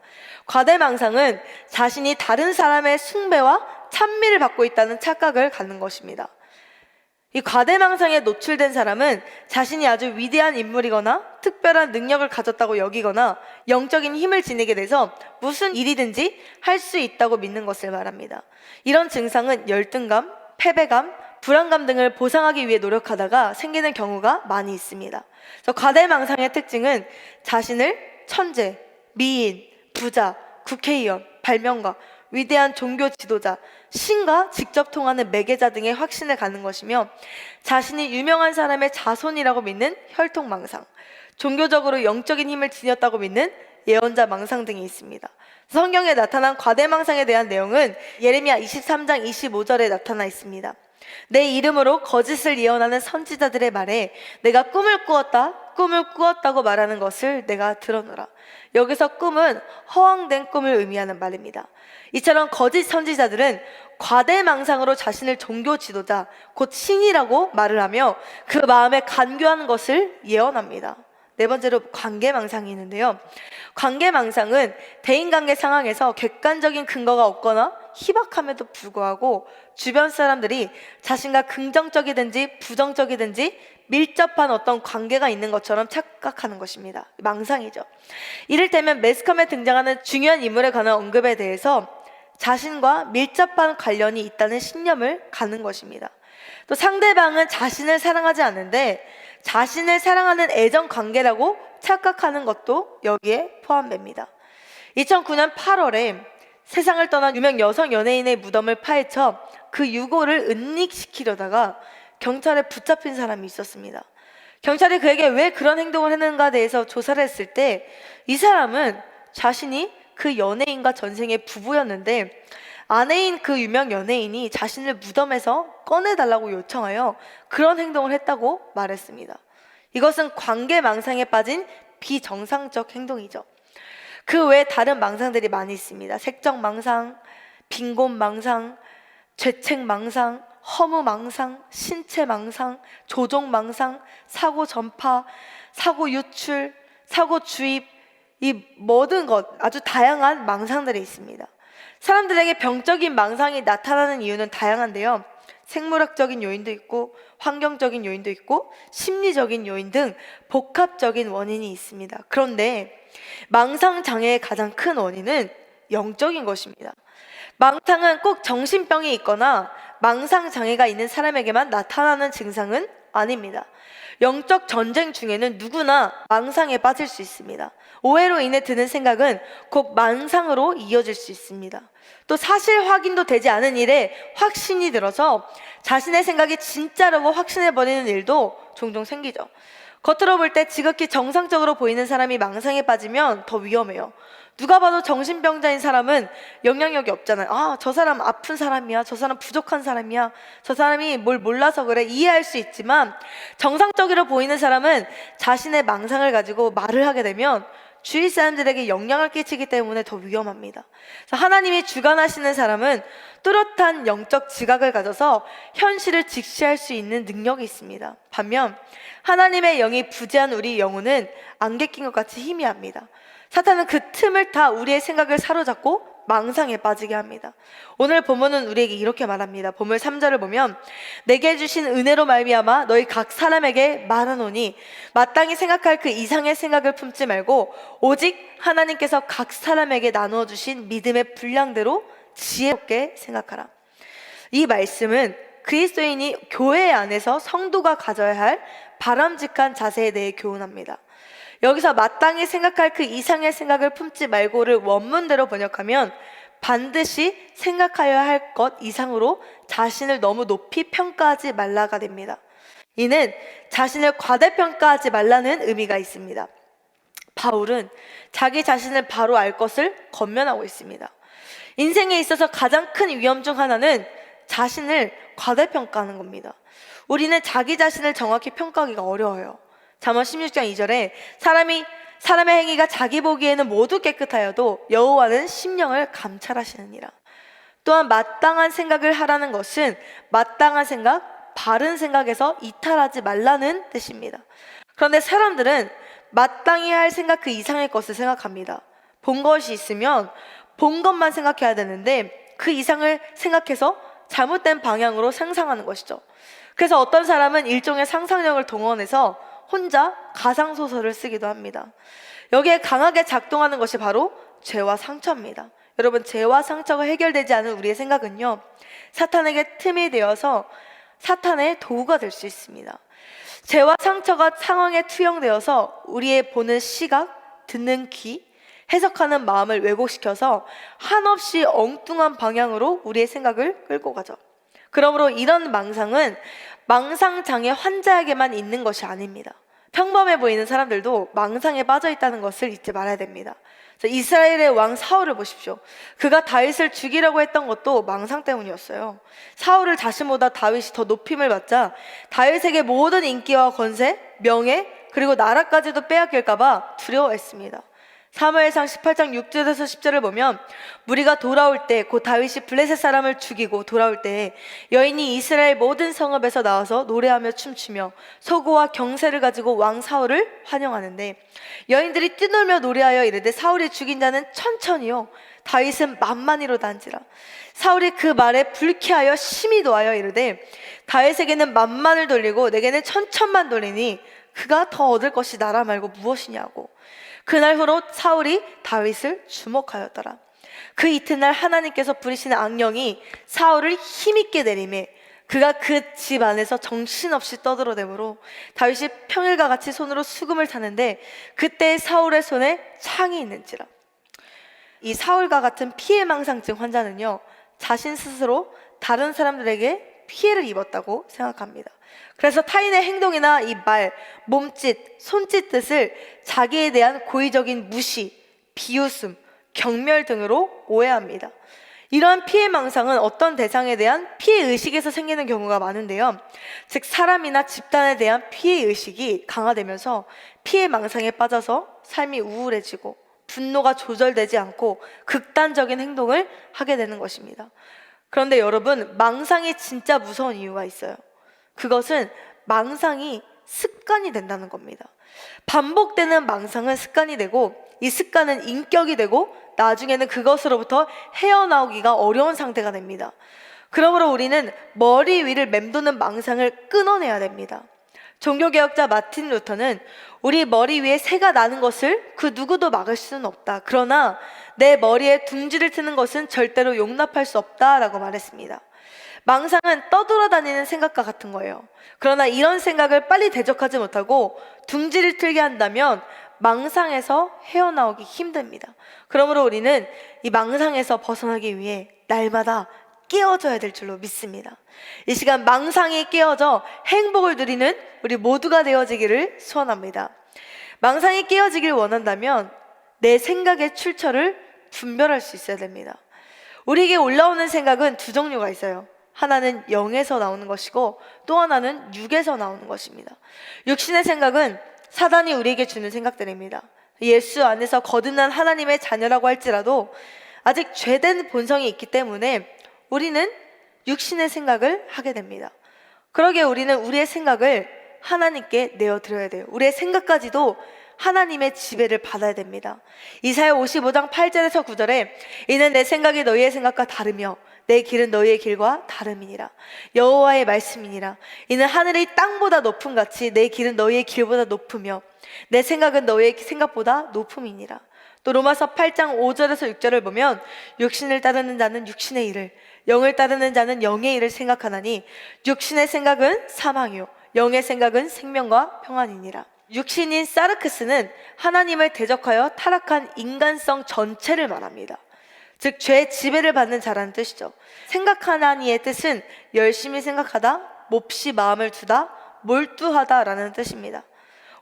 과대망상은 자신이 다른 사람의 숭배와 찬미를 받고 있다는 착각을 갖는 것입니다. 이 과대망상에 노출된 사람은 자신이 아주 위대한 인물이거나 특별한 능력을 가졌다고 여기거나 영적인 힘을 지니게 돼서 무슨 일이든지 할 수 있다고 믿는 것을 말합니다. 이런 증상은 열등감, 패배감, 불안감 등을 보상하기 위해 노력하다가 생기는 경우가 많이 있습니다. 그래서 과대망상의 특징은 자신을 천재, 미인, 부자, 국회의원, 발명가, 위대한 종교 지도자, 신과 직접 통하는 매개자 등의 확신을 갖는 것이며 자신이 유명한 사람의 자손이라고 믿는 혈통망상, 종교적으로 영적인 힘을 지녔다고 믿는 예언자 망상 등이 있습니다. 성경에 나타난 과대망상에 대한 내용은 예레미야 23장 25절에 나타나 있습니다. 내 이름으로 거짓을 예언하는 선지자들의 말에 내가 꿈을 꾸었다, 꿈을 꾸었다고 말하는 것을 내가 들어노라. 여기서 꿈은 허황된 꿈을 의미하는 말입니다. 이처럼 거짓 선지자들은 과대망상으로 자신을 종교 지도자, 곧 신이라고 말을 하며 그 마음에 간교하는 것을 예언합니다. 네 번째로 관계망상이 있는데요. 관계망상은 대인관계 상황에서 객관적인 근거가 없거나 희박함에도 불구하고 주변 사람들이 자신과 긍정적이든지 부정적이든지 밀접한 어떤 관계가 있는 것처럼 착각하는 것입니다. 망상이죠. 이를테면 매스컴에 등장하는 중요한 인물에 관한 언급에 대해서 자신과 밀접한 관련이 있다는 신념을 갖는 것입니다. 또 상대방은 자신을 사랑하지 않는데 자신을 사랑하는 애정 관계라고 착각하는 것도 여기에 포함됩니다. 2009년 8월에 세상을 떠난 유명 여성 연예인의 무덤을 파헤쳐 그 유골을 은닉시키려다가 경찰에 붙잡힌 사람이 있었습니다. 경찰이 그에게 왜 그런 행동을 했는가에 대해서 조사를 했을 때 이 사람은 자신이 그 연예인과 전생의 부부였는데 아내인 그 유명 연예인이 자신을 무덤에서 꺼내달라고 요청하여 그런 행동을 했다고 말했습니다. 이것은 관계망상에 빠진 비정상적 행동이죠. 그 외에 다른 망상들이 많이 있습니다. 색적망상, 빈곤망상, 죄책망상, 허무망상, 신체망상, 조종망상, 사고 전파, 사고 유출, 사고 주입, 이 모든 것 아주 다양한 망상들이 있습니다. 사람들에게 병적인 망상이 나타나는 이유는 다양한데요. 생물학적인 요인도 있고 환경적인 요인도 있고 심리적인 요인 등 복합적인 원인이 있습니다. 그런데 망상 장애의 가장 큰 원인은 영적인 것입니다. 망상은 꼭 정신병이 있거나 망상 장애가 있는 사람에게만 나타나는 증상은 아닙니다. 영적 전쟁 중에는 누구나 망상에 빠질 수 있습니다. 오해로 인해 드는 생각은 곧 망상으로 이어질 수 있습니다. 또 사실 확인도 되지 않은 일에 확신이 들어서 자신의 생각이 진짜라고 확신해버리는 일도 종종 생기죠. 겉으로 볼 때 지극히 정상적으로 보이는 사람이 망상에 빠지면 더 위험해요. 누가 봐도 정신병자인 사람은 영향력이 없잖아요. 아, 저 사람 아픈 사람이야. 저 사람 부족한 사람이야. 저 사람이 뭘 몰라서 그래. 이해할 수 있지만 정상적으로 보이는 사람은 자신의 망상을 가지고 말을 하게 되면 주위 사람들에게 영향을 끼치기 때문에 더 위험합니다. 그래서 하나님이 주관하시는 사람은 뚜렷한 영적 지각을 가져서 현실을 직시할 수 있는 능력이 있습니다. 반면 하나님의 영이 부재한 우리 영혼은 안개 낀 것 같이 희미합니다. 사탄은 그 틈을 타 우리의 생각을 사로잡고 망상에 빠지게 합니다. 오늘 본문은 우리에게 이렇게 말합니다. 본문 3절을 보면 내게 주신 은혜로 말미암아 너희 각 사람에게 말하노니 마땅히 생각할 그 이상의 생각을 품지 말고 오직 하나님께서 각 사람에게 나누어 주신 믿음의 분량대로 지혜롭게 생각하라. 이 말씀은 그리스도인이 교회 안에서 성도가 가져야 할 바람직한 자세에 대해 교훈합니다. 여기서 마땅히 생각할 그 이상의 생각을 품지 말고를 원문대로 번역하면 반드시 생각하여야 할 것 이상으로 자신을 너무 높이 평가하지 말라가 됩니다. 이는 자신을 과대평가하지 말라는 의미가 있습니다. 바울은 자기 자신을 바로 알 것을 권면하고 있습니다. 인생에 있어서 가장 큰 위험 중 하나는 자신을 과대평가하는 겁니다. 우리는 자기 자신을 정확히 평가하기가 어려워요. 잠언 16장 2절에 사람의 행위가 자기 보기에는 모두 깨끗하여도 여호와는 심령을 감찰하시느니라. 또한 마땅한 생각을 하라는 것은 마땅한 생각, 바른 생각에서 이탈하지 말라는 뜻입니다. 그런데 사람들은 마땅히 할 생각 그 이상의 것을 생각합니다. 본 것이 있으면 본 것만 생각해야 되는데 그 이상을 생각해서 잘못된 방향으로 상상하는 것이죠. 그래서 어떤 사람은 일종의 상상력을 동원해서 혼자 가상소설을 쓰기도 합니다. 여기에 강하게 작동하는 것이 바로 죄와 상처입니다. 여러분, 죄와 상처가 해결되지 않은 우리의 생각은요, 사탄에게 틈이 되어서 사탄의 도구가 될 수 있습니다. 죄와 상처가 상황에 투영되어서 우리의 보는 시각, 듣는 귀, 해석하는 마음을 왜곡시켜서 한없이 엉뚱한 방향으로 우리의 생각을 끌고 가죠. 그러므로 이런 망상은 망상장애 환자에게만 있는 것이 아닙니다. 평범해 보이는 사람들도 망상에 빠져 있다는 것을 잊지 말아야 됩니다. 이스라엘의 왕 사울을 보십시오. 그가 다윗을 죽이려고 했던 것도 망상 때문이었어요. 사울을 자신보다 다윗이 더 높임을 받자 다윗에게 모든 인기와 권세, 명예, 그리고 나라까지도 빼앗길까봐 두려워했습니다. 사무엘상 18장 6절에서 10절을 보면 무리가 돌아올 때 곧 다윗이 블레셋 사람을 죽이고 돌아올 때 여인이 이스라엘 모든 성읍에서 나와서 노래하며 춤추며 소고와 경세를 가지고 왕 사울을 환영하는데 여인들이 뛰놀며 노래하여 이르되 사울이 죽인 자는 천천히요 다윗은 만만히로 단지라. 사울이 그 말에 불쾌하여 심히 노하여 이르되 다윗에게는 만만을 돌리고 내게는 천천만 돌리니 그가 더 얻을 것이 나라 말고 무엇이냐고. 그날 후로 사울이 다윗을 주목하였더라. 그 이튿날 하나님께서 부리시는 악령이 사울을 힘있게 내리매 그가 그 집 안에서 정신없이 떠들어대므로 다윗이 평일과 같이 손으로 수금을 타는데 그때 사울의 손에 창이 있는지라. 이 사울과 같은 피해망상증 환자는요, 자신 스스로 다른 사람들에게 피해를 입었다고 생각합니다. 그래서 타인의 행동이나 이 말, 몸짓, 손짓 뜻을 자기에 대한 고의적인 무시, 비웃음, 경멸 등으로 오해합니다. 이러한 피해망상은 어떤 대상에 대한 피해의식에서 생기는 경우가 많은데요. 즉 사람이나 집단에 대한 피해의식이 강화되면서 피해망상에 빠져서 삶이 우울해지고 분노가 조절되지 않고 극단적인 행동을 하게 되는 것입니다. 그런데 여러분, 망상이 진짜 무서운 이유가 있어요. 그것은 망상이 습관이 된다는 겁니다. 반복되는 망상은 습관이 되고 이 습관은 인격이 되고 나중에는 그것으로부터 헤어나오기가 어려운 상태가 됩니다. 그러므로 우리는 머리 위를 맴도는 망상을 끊어내야 됩니다. 종교개혁자 마틴 루터는 우리 머리 위에 새가 나는 것을 그 누구도 막을 수는 없다. 그러나 내 머리에 둥지를 트는 것은 절대로 용납할 수 없다라고 말했습니다. 망상은 떠돌아다니는 생각과 같은 거예요. 그러나 이런 생각을 빨리 대적하지 못하고 둥지를 틀게 한다면 망상에서 헤어나오기 힘듭니다. 그러므로 우리는 이 망상에서 벗어나기 위해 날마다 깨어져야 될 줄로 믿습니다. 이 시간 망상이 깨어져 행복을 누리는 우리 모두가 되어지기를 소원합니다. 망상이 깨어지길 원한다면 내 생각의 출처를 분별할 수 있어야 됩니다. 우리에게 올라오는 생각은 두 종류가 있어요. 하나는 영에서 나오는 것이고 또 하나는 육에서 나오는 것입니다. 육신의 생각은 사단이 우리에게 주는 생각들입니다. 예수 안에서 거듭난 하나님의 자녀라고 할지라도 아직 죄된 본성이 있기 때문에 우리는 육신의 생각을 하게 됩니다. 그러기에 우리는 우리의 생각을 하나님께 내어드려야 돼요. 우리의 생각까지도 하나님의 지배를 받아야 됩니다. 이사야 55장 8절에서 9절에 이는 내 생각이 너희의 생각과 다르며 내 길은 너희의 길과 다름이니라. 여호와의 말씀이니라. 이는 하늘이 땅보다 높음 같이 내 길은 너희의 길보다 높으며 내 생각은 너희의 생각보다 높음이니라. 또 로마서 8장 5절에서 6절을 보면 육신을 따르는 자는 육신의 일을 영을 따르는 자는 영의 일을 생각하나니 육신의 생각은 사망이요 영의 생각은 생명과 평안이니라. 육신인 사르크스는 하나님을 대적하여 타락한 인간성 전체를 말합니다. 즉 죄의 지배를 받는 자라는 뜻이죠. 생각하나니의 뜻은 열심히 생각하다, 몹시 마음을 두다, 몰두하다라는 뜻입니다.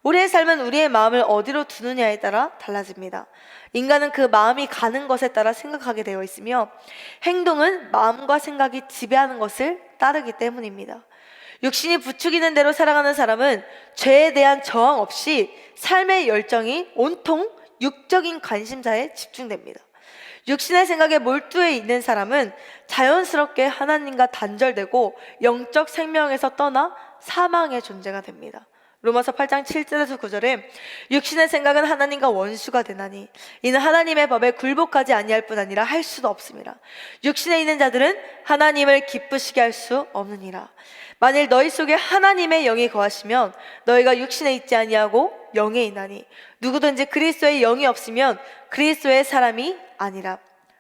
우리의 삶은 우리의 마음을 어디로 두느냐에 따라 달라집니다. 인간은 그 마음이 가는 것에 따라 생각하게 되어 있으며 행동은 마음과 생각이 지배하는 것을 따르기 때문입니다. 육신이 부추기는 대로 살아가는 사람은 죄에 대한 저항 없이 삶의 열정이 온통 육적인 관심사에 집중됩니다. 육신의 생각에 몰두해 있는 사람은 자연스럽게 하나님과 단절되고 영적 생명에서 떠나 사망의 존재가 됩니다. 로마서 8장 7절에서 9절에 육신의 생각은 하나님과 원수가 되나니 이는 하나님의 법에 굴복하지 아니할 뿐 아니라 할 수도 없음이라. 육신에 있는 자들은 하나님을 기쁘시게 할 수 없느니라. 만일 너희 속에 하나님의 영이 거하시면 너희가 육신에 있지 아니하고 영에 있나니 누구든지 그리스도의 영이 없으면 그리스도의 사람이 아니라.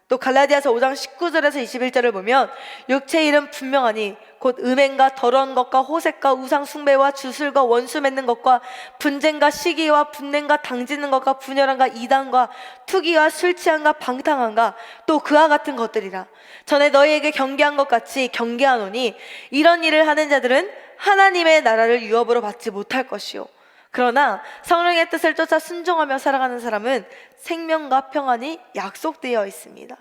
또 갈라디아서 5장 19절에서 21절을 보면 육체의 일은 분명하니 곧 음행과 더러운 것과 호색과 우상 숭배와 주술과 원수 맺는 것과 분쟁과 시기와 분냄과 당지는 것과 분열함과 이단과 투기와 술 취함과 방탕함과 또 그와 같은 것들이라. 전에 너희에게 경계한 것 같이 경계하노니 이런 일을 하는 자들은 하나님의 나라를 유업으로 받지 못할 것이요 그러나 성령의 뜻을 쫓아 순종하며 살아가는 사람은 생명과 평안이 약속되어 있습니다.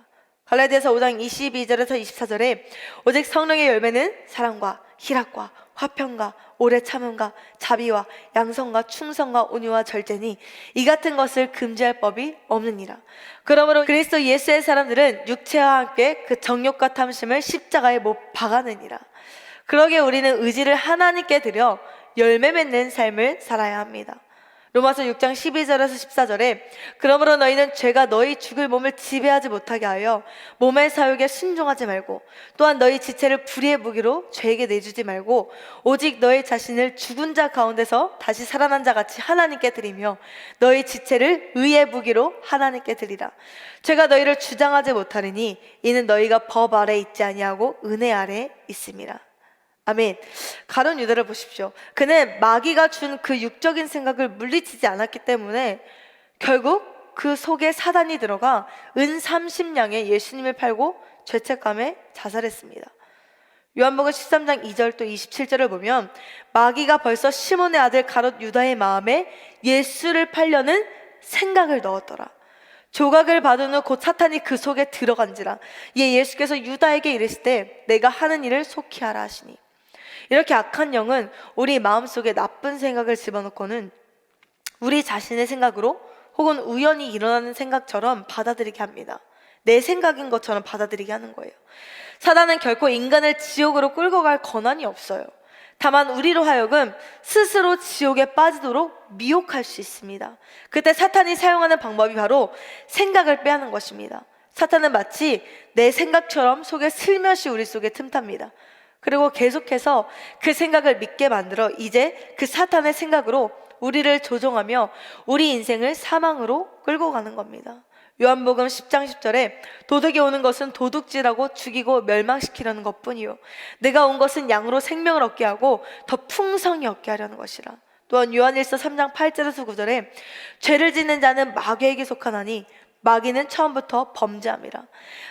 갈라디아서 5장 22절에서 24절에 오직 성령의 열매는 사랑과 희락과 화평과 오래 참음과 자비와 양성과 충성과 온유와 절제니 이 같은 것을 금지할 법이 없느니라. 그러므로 그리스도 예수의 사람들은 육체와 함께 그 정욕과 탐심을 십자가에 못 박아느니라. 그러기에 우리는 의지를 하나님께 드려 열매 맺는 삶을 살아야 합니다. 로마서 6장 12절에서 14절에 그러므로 너희는 죄가 너희 죽을 몸을 지배하지 못하게 하여 몸의 사욕에 순종하지 말고 또한 너희 지체를 불의의 무기로 죄에게 내주지 말고 오직 너희 자신을 죽은 자 가운데서 다시 살아난 자 같이 하나님께 드리며 너희 지체를 의의 무기로 하나님께 드리라. 죄가 너희를 주장하지 못하리니 이는 너희가 법 아래 있지 아니하고 은혜 아래 있음이라. 아멘. 가룟 유다를 보십시오. 그는 마귀가 준 그 육적인 생각을 물리치지 않았기 때문에 결국 그 속에 사단이 들어가 은 30냥에 예수님을 팔고 죄책감에 자살했습니다. 요한복음 13장 2절 또 27절을 보면 마귀가 벌써 시몬의 아들 가룟 유다의 마음에 예수를 팔려는 생각을 넣었더라. 조각을 받은 후 곧 사탄이 그 속에 들어간지라. 이에 예수께서 유다에게 이르시되 내가 하는 일을 속히 하라 하시니. 이렇게 악한 영은 우리 마음속에 나쁜 생각을 집어넣고는 우리 자신의 생각으로 혹은 우연히 일어나는 생각처럼 받아들이게 합니다. 내 생각인 것처럼 받아들이게 하는 거예요. 사단은 결코 인간을 지옥으로 끌고 갈 권한이 없어요. 다만 우리로 하여금 스스로 지옥에 빠지도록 미혹할 수 있습니다. 그때 사탄이 사용하는 방법이 바로 생각을 빼앗는 것입니다. 사탄은 마치 내 생각처럼 속에 슬며시 우리 속에 틈탑니다. 그리고 계속해서 그 생각을 믿게 만들어 이제 그 사탄의 생각으로 우리를 조종하며 우리 인생을 사망으로 끌고 가는 겁니다. 요한복음 10장 10절에 도둑이 오는 것은 도둑질하고 죽이고 멸망시키려는 것뿐이요 내가 온 것은 양으로 생명을 얻게 하고 더 풍성히 얻게 하려는 것이라. 또한 요한일서 3장 8절에서 9절에 죄를 짓는 자는 마귀에게 속하나니 마귀는 처음부터 범죄함이라.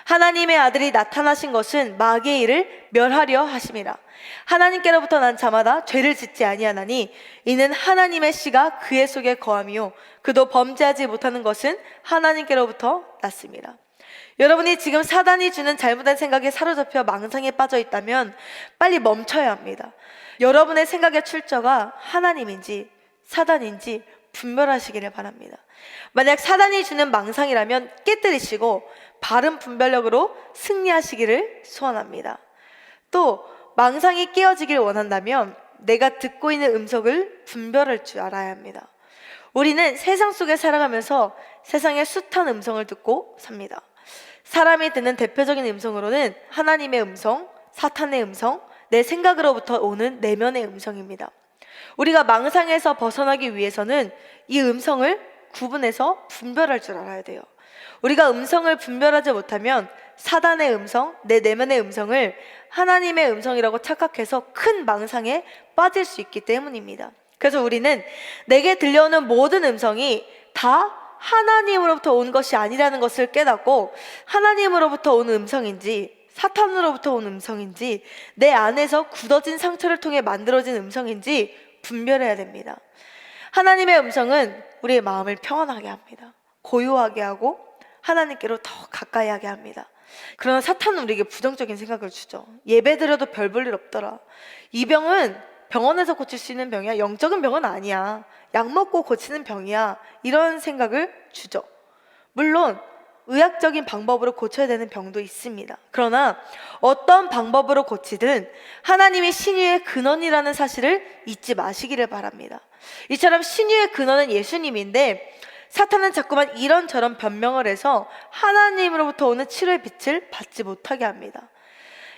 하나님의 아들이 나타나신 것은 마귀의 일을 멸하려 하심이라. 하나님께로부터 난 자마다 죄를 짓지 아니하나니 이는 하나님의 씨가 그의 속에 거함이요 그도 범죄하지 못하는 것은 하나님께로부터 났습니다. 여러분이 지금 사단이 주는 잘못된 생각에 사로잡혀 망상에 빠져 있다면 빨리 멈춰야 합니다. 여러분의 생각의 출처가 하나님인지 사단인지 분별하시기를 바랍니다. 만약 사단이 주는 망상이라면 깨뜨리시고 바른 분별력으로 승리하시기를 소원합니다. 또 망상이 깨어지길 원한다면 내가 듣고 있는 음성을 분별할 줄 알아야 합니다. 우리는 세상 속에 살아가면서 세상의 숱한 음성을 듣고 삽니다. 사람이 듣는 대표적인 음성으로는 하나님의 음성, 사탄의 음성, 내 생각으로부터 오는 내면의 음성입니다. 우리가 망상에서 벗어나기 위해서는 이 음성을 구분해서 분별할 줄 알아야 돼요. 우리가 음성을 분별하지 못하면 사단의 음성, 내 내면의 음성을 하나님의 음성이라고 착각해서 큰 망상에 빠질 수 있기 때문입니다. 그래서 우리는 내게 들려오는 모든 음성이 다 하나님으로부터 온 것이 아니라는 것을 깨닫고 하나님으로부터 온 음성인지 사탄으로부터 온 음성인지 내 안에서 굳어진 상처를 통해 만들어진 음성인지 분별해야 됩니다. 하나님의 음성은 우리의 마음을 평안하게 합니다. 고요하게 하고 하나님께로 더 가까이 하게 합니다. 그러나 사탄은 우리에게 부정적인 생각을 주죠. 예배드려도 별 볼 일 없더라. 이 병은 병원에서 고칠 수 있는 병이야. 영적인 병은 아니야. 약 먹고 고치는 병이야. 이런 생각을 주죠. 물론 의학적인 방법으로 고쳐야 되는 병도 있습니다. 그러나 어떤 방법으로 고치든 하나님이 신유의 근원이라는 사실을 잊지 마시기를 바랍니다. 이처럼 신유의 근원은 예수님인데 사탄은 자꾸만 이런저런 변명을 해서 하나님으로부터 오는 치료의 빛을 받지 못하게 합니다.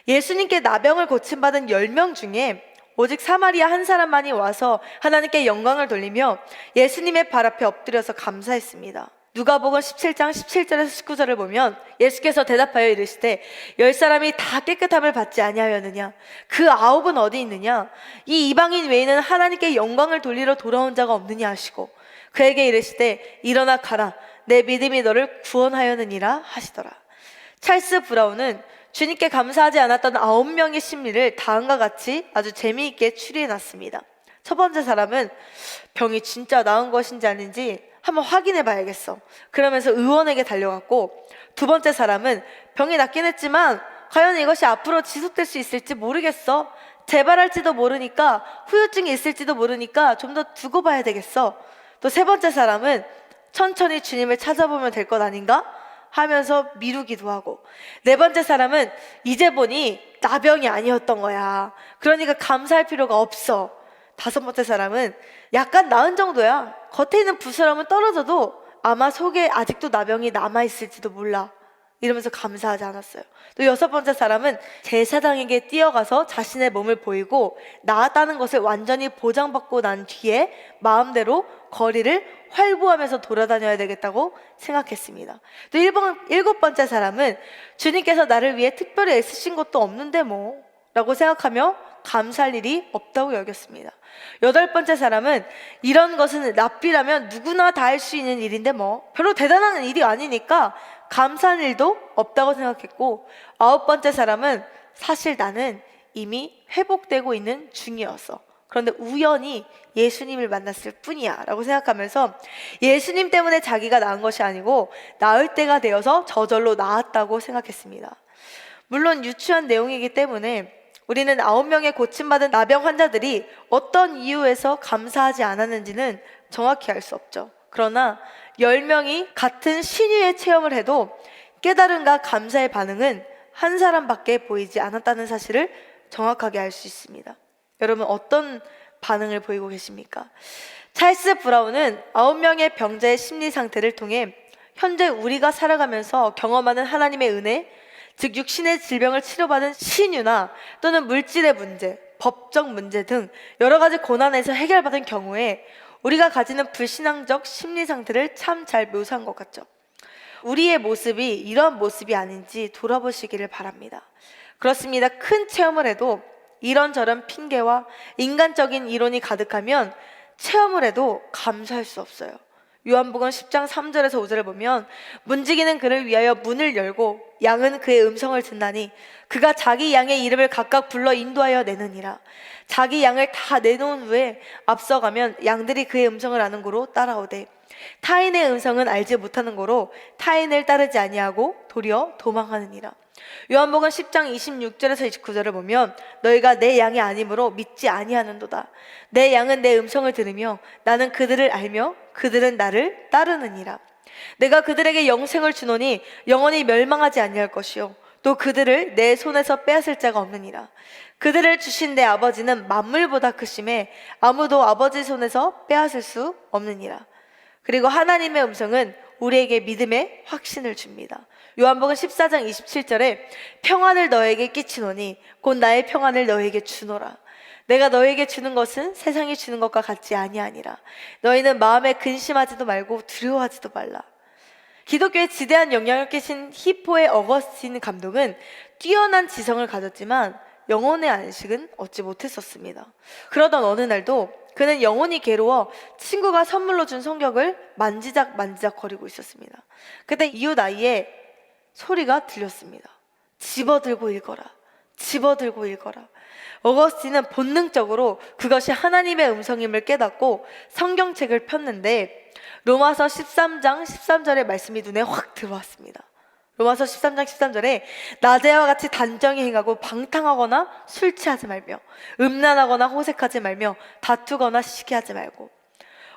예수님께 나병을 고침받은 10명 중에 오직 사마리아 한 사람만이 와서 하나님께 영광을 돌리며 예수님의 발 앞에 엎드려서 감사했습니다. 누가복음 17장 17절에서 19절을 보면 예수께서 대답하여 이르시되 10사람이 다 깨끗함을 받지 아니하였느냐? 그 9은 어디 있느냐? 이 이방인 외에는 하나님께 영광을 돌리러 돌아온 자가 없느냐 하시고 그에게 이르시되 일어나 가라 내 믿음이 너를 구원하였느니라 하시더라. 찰스 브라운은 주님께 감사하지 않았던 9명의 심리를 다음과 같이 아주 재미있게 추리해놨습니다. 첫 번째 사람은 병이 진짜 나은 것인지 아닌지 한번 확인해 봐야겠어. 그러면서 의원에게 달려갔고, 두 번째 사람은 병이 낫긴 했지만 과연 이것이 앞으로 지속될 수 있을지 모르겠어. 재발할지도 모르니까, 후유증이 있을지도 모르니까 좀 더 두고 봐야 되겠어. 또 세 번째 사람은 천천히 주님을 찾아보면 될 것 아닌가 하면서 미루기도 하고, 네 번째 사람은 이제 보니 나병이 아니었던 거야, 그러니까 감사할 필요가 없어. 다섯 번째 사람은 약간 나은 정도야, 겉에 있는 부스럼은 떨어져도 아마 속에 아직도 나병이 남아있을지도 몰라, 이러면서 감사하지 않았어요. 또 여섯 번째 사람은 제사장에게 뛰어가서 자신의 몸을 보이고 나았다는 것을 완전히 보장받고 난 뒤에 마음대로 거리를 활보하면서 돌아다녀야 되겠다고 생각했습니다. 또 일곱 번째 사람은 주님께서 나를 위해 특별히 애쓰신 것도 없는데 뭐 라고 생각하며 감사할 일이 없다고 여겼습니다. 여덟 번째 사람은 이런 것은 랍비라면 누구나 다 할 수 있는 일인데 뭐 별로 대단한 일이 아니니까 감사한 일도 없다고 생각했고, 아홉 번째 사람은 사실 나는 이미 회복되고 있는 중이었어, 그런데 우연히 예수님을 만났을 뿐이야 라고 생각하면서 예수님 때문에 자기가 나은 것이 아니고 나을 때가 되어서 저절로 나았다고 생각했습니다. 물론 유추한 내용이기 때문에 우리는 9명의 고침받은 나병 환자들이 어떤 이유에서 감사하지 않았는지는 정확히 알 수 없죠. 그러나 10명이 같은 신유의 체험을 해도 깨달음과 감사의 반응은 한 사람밖에 보이지 않았다는 사실을 정확하게 알 수 있습니다. 여러분, 어떤 반응을 보이고 계십니까? 찰스 브라운은 9명의 병자의 심리 상태를 통해 현재 우리가 살아가면서 경험하는 하나님의 은혜, 즉 육신의 질병을 치료받은 신유나 또는 물질의 문제, 법적 문제 등 여러 가지 고난에서 해결받은 경우에 우리가 가지는 불신앙적 심리 상태를 참 잘 묘사한 것 같죠. 우리의 모습이 이러한 모습이 아닌지 돌아보시기를 바랍니다. 그렇습니다. 큰 체험을 해도 이런저런 핑계와 인간적인 이론이 가득하면 체험을 해도 감사할 수 없어요. 요한복음 10장 3절에서 5절을 보면 문지기는 그를 위하여 문을 열고 양은 그의 음성을 듣나니 그가 자기 양의 이름을 각각 불러 인도하여 내느니라. 자기 양을 다 내놓은 후에 앞서가면 양들이 그의 음성을 아는 고로 따라오되 타인의 음성은 알지 못하는 고로 타인을 따르지 아니하고 도리어 도망하느니라. 요한복음 10장 26절에서 29절을 보면 너희가 내 양이 아니므로 믿지 아니하는도다. 내 양은 내 음성을 들으며 나는 그들을 알며 그들은 나를 따르느니라. 내가 그들에게 영생을 주노니 영원히 멸망하지 아니할 것이요 또 그들을 내 손에서 빼앗을 자가 없느니라. 그들을 주신 내 아버지는 만물보다 크심에 아무도 아버지 손에서 빼앗을 수 없느니라. 그리고 하나님의 음성은 우리에게 믿음의 확신을 줍니다. 요한복음 14장 27절에 평안을 너에게 끼치노니 곧 나의 평안을 너에게 주노라. 내가 너에게 주는 것은 세상이 주는 것과 같지 아니하니라. 너희는 마음에 근심하지도 말고 두려워하지도 말라. 기독교에 지대한 영향을 끼친 히포의 어거스틴 감독은 뛰어난 지성을 가졌지만 영혼의 안식은 얻지 못했었습니다. 그러던 어느 날도 그는 영혼이 괴로워 친구가 선물로 준 성경을 만지작 거리고 있었습니다. 그때 이웃 아이의 소리가 들렸습니다. 집어들고 읽어라. 집어들고 읽어라. 어거스틴은 본능적으로 그것이 하나님의 음성임을 깨닫고 성경책을 폈는데 로마서 13장 13절의 말씀이 눈에 확 들어왔습니다. 로마서 13장 13절에 낮에와 같이 단정히 행하고 방탕하거나 술 취하지 말며 음란하거나 호색하지 말며 다투거나 시기하지 말고.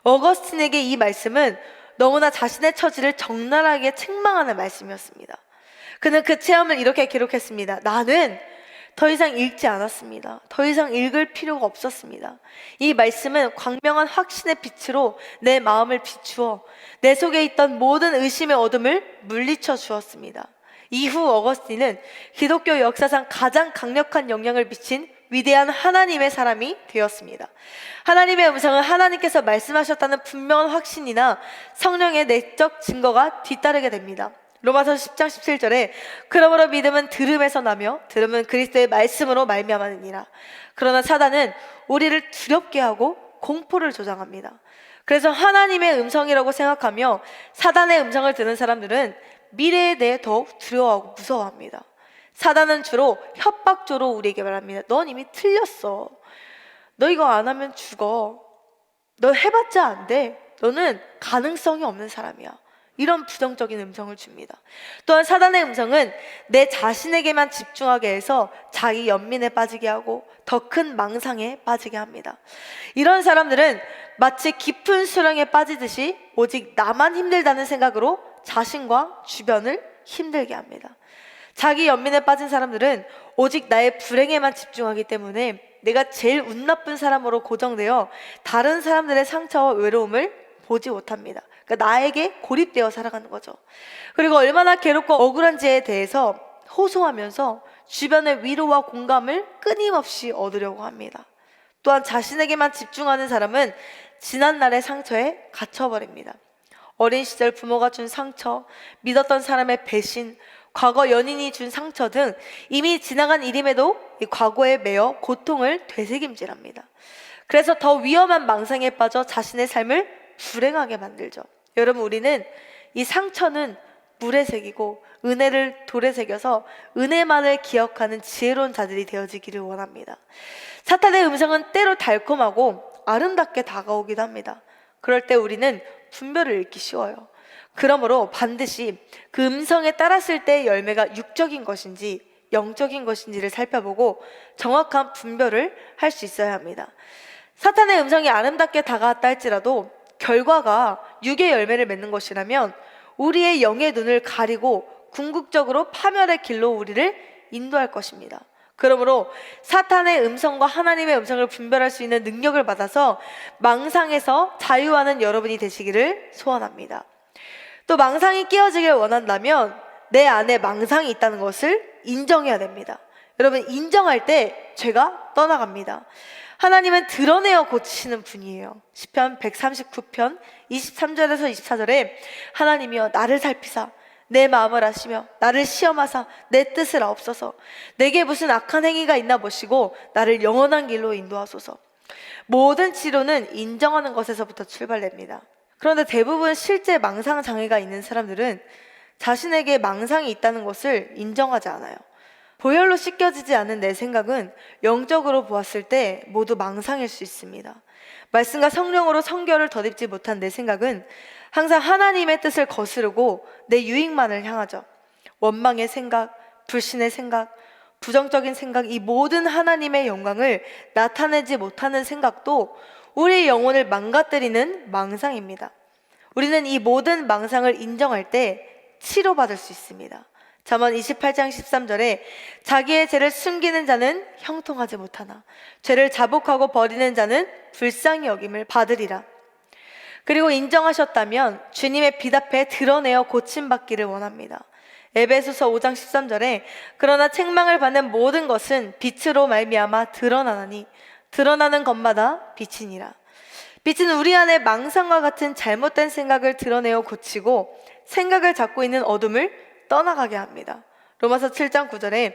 어거스틴에게 이 말씀은 너무나 자신의 처지를 적나라하게 책망하는 말씀이었습니다. 그는 그 체험을 이렇게 기록했습니다. 나는 더 이상 읽지 않았습니다. 더 이상 읽을 필요가 없었습니다. 이 말씀은 광명한 확신의 빛으로 내 마음을 비추어 내 속에 있던 모든 의심의 어둠을 물리쳐 주었습니다. 이후 어거스틴은 기독교 역사상 가장 강력한 영향을 미친 위대한 하나님의 사람이 되었습니다. 하나님의 음성은 하나님께서 말씀하셨다는 분명한 확신이나 성령의 내적 증거가 뒤따르게 됩니다. 로마서 10장 17절에 그러므로 믿음은 들음에서 나며 들음은 그리스도의 말씀으로 말미암으니라. 그러나 사단은 우리를 두렵게 하고 공포를 조장합니다. 그래서 하나님의 음성이라고 생각하며 사단의 음성을 듣는 사람들은 미래에 대해 더욱 두려워하고 무서워합니다. 사단은 주로 협박조로 우리에게 말합니다. 넌 이미 틀렸어. 너 이거 안 하면 죽어. 너 해봤자 안 돼. 너는 가능성이 없는 사람이야. 이런 부정적인 음성을 줍니다. 또한 사단의 음성은 내 자신에게만 집중하게 해서 자기 연민에 빠지게 하고 더 큰 망상에 빠지게 합니다. 이런 사람들은 마치 깊은 수렁에 빠지듯이 오직 나만 힘들다는 생각으로 자신과 주변을 힘들게 합니다. 자기 연민에 빠진 사람들은 오직 나의 불행에만 집중하기 때문에 내가 제일 운 나쁜 사람으로 고정되어 다른 사람들의 상처와 외로움을 보지 못합니다. 그러니까 나에게 고립되어 살아가는 거죠. 그리고 얼마나 괴롭고 억울한지에 대해서 호소하면서 주변의 위로와 공감을 끊임없이 얻으려고 합니다. 또한 자신에게만 집중하는 사람은 지난날의 상처에 갇혀버립니다. 어린 시절 부모가 준 상처, 믿었던 사람의 배신, 과거 연인이 준 상처 등 이미 지나간 일임에도 이 과거에 매여 고통을 되새김질합니다. 그래서 더 위험한 망상에 빠져 자신의 삶을 불행하게 만들죠. 여러분, 우리는 이 상처는 물에 새기고 은혜를 돌에 새겨서 은혜만을 기억하는 지혜로운 자들이 되어지기를 원합니다. 사탄의 음성은 때로 달콤하고 아름답게 다가오기도 합니다. 그럴 때 우리는 분별을 잃기 쉬워요. 그러므로 반드시 그 음성에 따랐을 때의 열매가 육적인 것인지 영적인 것인지를 살펴보고 정확한 분별을 할 수 있어야 합니다. 사탄의 음성이 아름답게 다가왔다 할지라도 결과가 육의 열매를 맺는 것이라면 우리의 영의 눈을 가리고 궁극적으로 파멸의 길로 우리를 인도할 것입니다. 그러므로 사탄의 음성과 하나님의 음성을 분별할 수 있는 능력을 받아서 망상에서 자유하는 여러분이 되시기를 소원합니다. 또 망상이 깨어지길 원한다면 내 안에 망상이 있다는 것을 인정해야 됩니다. 여러분, 인정할 때 죄가 떠나갑니다. 하나님은 드러내어 고치시는 분이에요. 시편 139편 23절에서 24절에 하나님이여 나를 살피사 내 마음을 아시며 나를 시험하사 내 뜻을 아옵소서. 내게 무슨 악한 행위가 있나 보시고 나를 영원한 길로 인도하소서. 모든 치료는 인정하는 것에서부터 출발됩니다. 그런데 대부분 실제 망상 장애가 있는 사람들은 자신에게 망상이 있다는 것을 인정하지 않아요. 보혈로 씻겨지지 않은 내 생각은 영적으로 보았을 때 모두 망상일 수 있습니다. 말씀과 성령으로 성결을 덧입지 못한 내 생각은 항상 하나님의 뜻을 거스르고 내 유익만을 향하죠. 원망의 생각, 불신의 생각, 부정적인 생각, 이 모든 하나님의 영광을 나타내지 못하는 생각도 우리의 영혼을 망가뜨리는 망상입니다. 우리는 이 모든 망상을 인정할 때 치료받을 수 있습니다. 잠언 28장 13절에 자기의 죄를 숨기는 자는 형통하지 못하나 죄를 자복하고 버리는 자는 불쌍히 여김을 받으리라. 그리고 인정하셨다면 주님의 빛 앞에 드러내어 고침받기를 원합니다. 에베소서 5장 13절에 그러나 책망을 받는 모든 것은 빛으로 말미암아 드러나나니 드러나는 것마다 빛이니라. 빛은 우리 안에 망상과 같은 잘못된 생각을 드러내어 고치고 생각을 잡고 있는 어둠을 떠나가게 합니다. 로마서 7장 9절에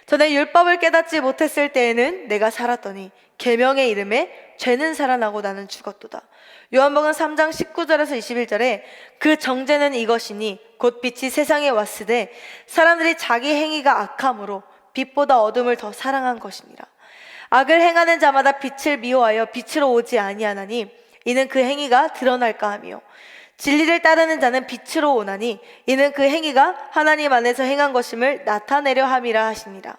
전에 율법을 깨닫지 못했을 때에는 내가 살았더니 계명의 이름에 죄는 살아나고 나는 죽었도다. 요한복음 3장 19절에서 21절에 그 정죄는 이것이니 곧 빛이 세상에 왔으되 사람들이 자기 행위가 악함으로 빛보다 어둠을 더 사랑한 것이니라. 악을 행하는 자마다 빛을 미워하여 빛으로 오지 아니하나니 이는 그 행위가 드러날까 하며 진리를 따르는 자는 빛으로 오나니 이는 그 행위가 하나님 안에서 행한 것임을 나타내려 함이라 하시니라.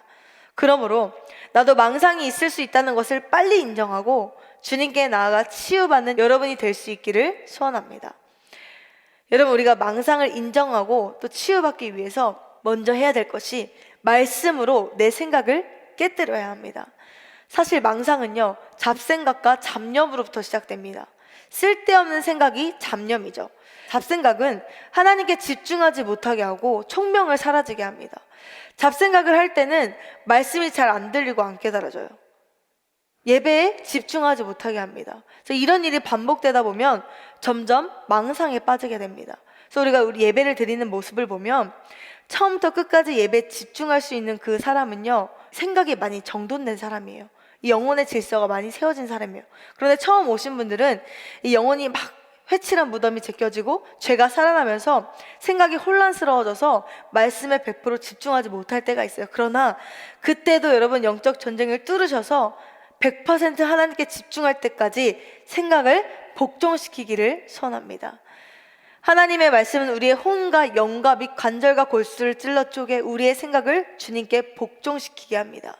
그러므로 나도 망상이 있을 수 있다는 것을 빨리 인정하고 주님께 나아가 치유받는 여러분이 될 수 있기를 소원합니다. 여러분, 우리가 망상을 인정하고 또 치유받기 위해서 먼저 해야 될 것이 말씀으로 내 생각을 깨뜨려야 합니다. 사실 망상은요, 잡생각과 잡념으로부터 시작됩니다. 쓸데없는 생각이 잡념이죠. 잡생각은 하나님께 집중하지 못하게 하고 총명을 사라지게 합니다. 잡생각을 할 때는 말씀이 잘 안 들리고 안 깨달아져요. 예배에 집중하지 못하게 합니다. 그래서 이런 일이 반복되다 보면 점점 망상에 빠지게 됩니다. 그래서 우리 예배를 드리는 모습을 보면 처음부터 끝까지 예배에 집중할 수 있는 그 사람은요, 생각이 많이 정돈된 사람이에요. 이 영혼의 질서가 많이 세워진 사람이에요. 그런데 처음 오신 분들은 이 영혼이 막 회칠한 무덤이 제껴지고 죄가 살아나면서 생각이 혼란스러워져서 말씀에 100% 집중하지 못할 때가 있어요. 그러나 그때도 여러분 영적 전쟁을 뚫으셔서 100% 하나님께 집중할 때까지 생각을 복종시키기를 소원합니다. 하나님의 말씀은 우리의 혼과 영과 및 관절과 골수를 찔러 쪼개 우리의 생각을 주님께 복종시키게 합니다.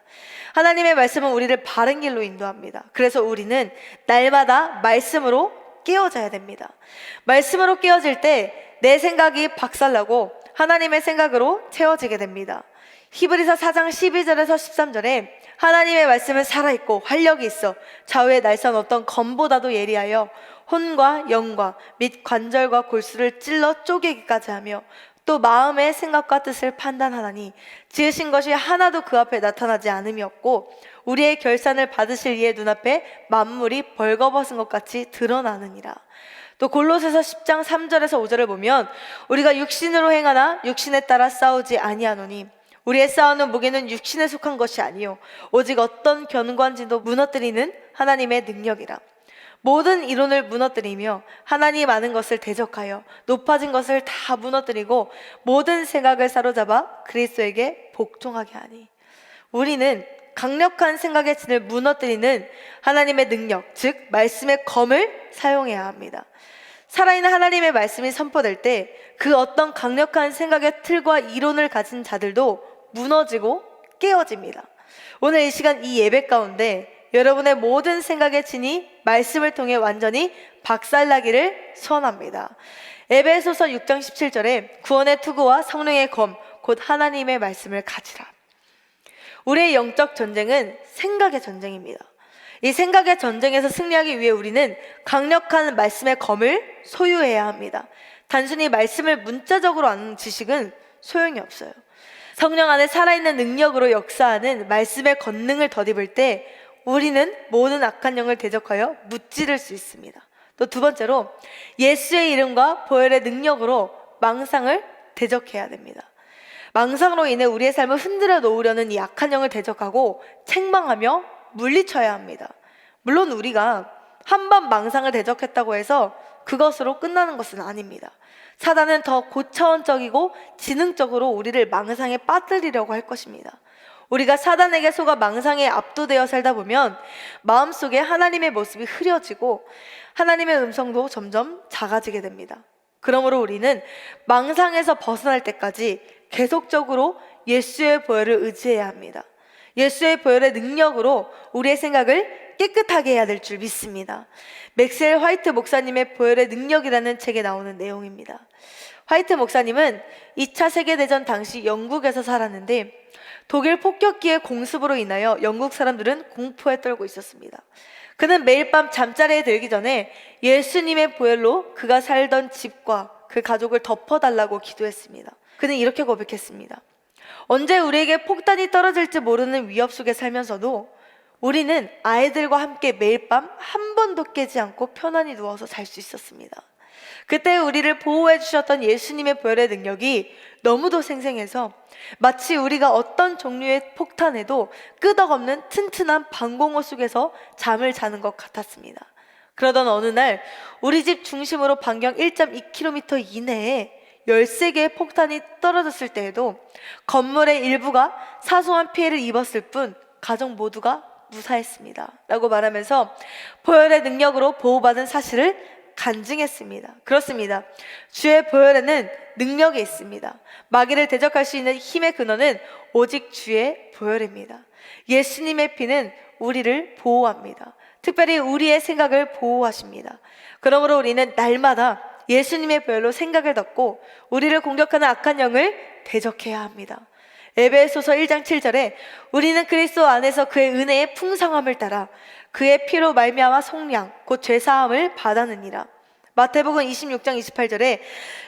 하나님의 말씀은 우리를 바른 길로 인도합니다. 그래서 우리는 날마다 말씀으로 깨어져야 됩니다. 말씀으로 깨어질 때 내 생각이 박살나고 하나님의 생각으로 채워지게 됩니다. 히브리서 4장 12절에서 13절에 하나님의 말씀은 살아있고 활력이 있어 좌우에 날선 어떤 검보다도 예리하여 혼과 영과 및 관절과 골수를 찔러 쪼개기까지 하며 또 마음의 생각과 뜻을 판단하나니 지으신 것이 하나도 그 앞에 나타나지 않음이 없고 우리의 결산을 받으실 이의 눈앞에 만물이 벌거벗은 것 같이 드러나느니라. 또 골로새서 10장 3절에서 5절을 보면 우리가 육신으로 행하나 육신에 따라 싸우지 아니하노니 우리의 싸우는 무게는 육신에 속한 것이 아니요 오직 어떤 견관진도 무너뜨리는 하나님의 능력이라. 모든 이론을 무너뜨리며 하나님 아는 것을 대적하여 높아진 것을 다 무너뜨리고 모든 생각을 사로잡아 그리스도에게 복종하게 하니. 우리는 강력한 생각의 진을 무너뜨리는 하나님의 능력, 즉 말씀의 검을 사용해야 합니다. 살아있는 하나님의 말씀이 선포될 때 그 어떤 강력한 생각의 틀과 이론을 가진 자들도 무너지고 깨어집니다. 오늘 이 시간 이 예배 가운데 여러분의 모든 생각의 진이 말씀을 통해 완전히 박살나기를 소원합니다. 에베소서 6장 17절에 구원의 투구와 성령의 검 곧 하나님의 말씀을 가지라. 우리의 영적 전쟁은 생각의 전쟁입니다. 이 생각의 전쟁에서 승리하기 위해 우리는 강력한 말씀의 검을 소유해야 합니다. 단순히 말씀을 문자적으로 아는 지식은 소용이 없어요. 성령 안에 살아있는 능력으로 역사하는 말씀의 권능을 덧입을 때 우리는 모든 악한 영을 대적하여 무찌를 수 있습니다. 또 두 번째로 예수의 이름과 보혈의 능력으로 망상을 대적해야 됩니다. 망상으로 인해 우리의 삶을 흔들어 놓으려는 이 악한 영을 대적하고 책망하며 물리쳐야 합니다. 물론 우리가 한 번 망상을 대적했다고 해서 그것으로 끝나는 것은 아닙니다. 사단은 더 고차원적이고 지능적으로 우리를 망상에 빠뜨리려고 할 것입니다. 우리가 사단에게 속아 망상에 압도되어 살다 보면 마음속에 하나님의 모습이 흐려지고 하나님의 음성도 점점 작아지게 됩니다. 그러므로 우리는 망상에서 벗어날 때까지 계속적으로 예수의 보혈을 의지해야 합니다. 예수의 보혈의 능력으로 우리의 생각을 깨끗하게 해야 될 줄 믿습니다. 맥스웰 화이트 목사님의 보혈의 능력이라는 책에 나오는 내용입니다. 화이트 목사님은 2차 세계대전 당시 영국에서 살았는데 독일 폭격기의 공습으로 인하여 영국 사람들은 공포에 떨고 있었습니다. 그는 매일 밤 잠자리에 들기 전에 예수님의 보혈로 그가 살던 집과 그 가족을 덮어달라고 기도했습니다. 그는 이렇게 고백했습니다. 언제 우리에게 폭탄이 떨어질지 모르는 위협 속에 살면서도 우리는 아이들과 함께 매일 밤 한 번도 깨지 않고 편안히 누워서 잘 수 있었습니다. 그때 우리를 보호해 주셨던 예수님의 보혈의 능력이 너무도 생생해서 마치 우리가 어떤 종류의 폭탄에도 끄덕없는 튼튼한 방공호 속에서 잠을 자는 것 같았습니다. 그러던 어느 날 우리 집 중심으로 반경 1.2km 이내에 13개의 폭탄이 떨어졌을 때에도 건물의 일부가 사소한 피해를 입었을 뿐 가족 모두가 무사했습니다 라고 말하면서 보혈의 능력으로 보호받은 사실을 간증했습니다. 그렇습니다. 주의 보혈에는 능력이 있습니다. 마귀를 대적할 수 있는 힘의 근원은 오직 주의 보혈입니다. 예수님의 피는 우리를 보호합니다. 특별히 우리의 생각을 보호하십니다. 그러므로 우리는 날마다 예수님의 보혈로 생각을 덮고 우리를 공격하는 악한 영을 대적해야 합니다. 에베소서 1장 7절에 우리는 그리스도 안에서 그의 은혜의 풍성함을 따라 그의 피로 말미암아 속량 곧 죄사함을 받았느니라. 마태복음 26장 28절에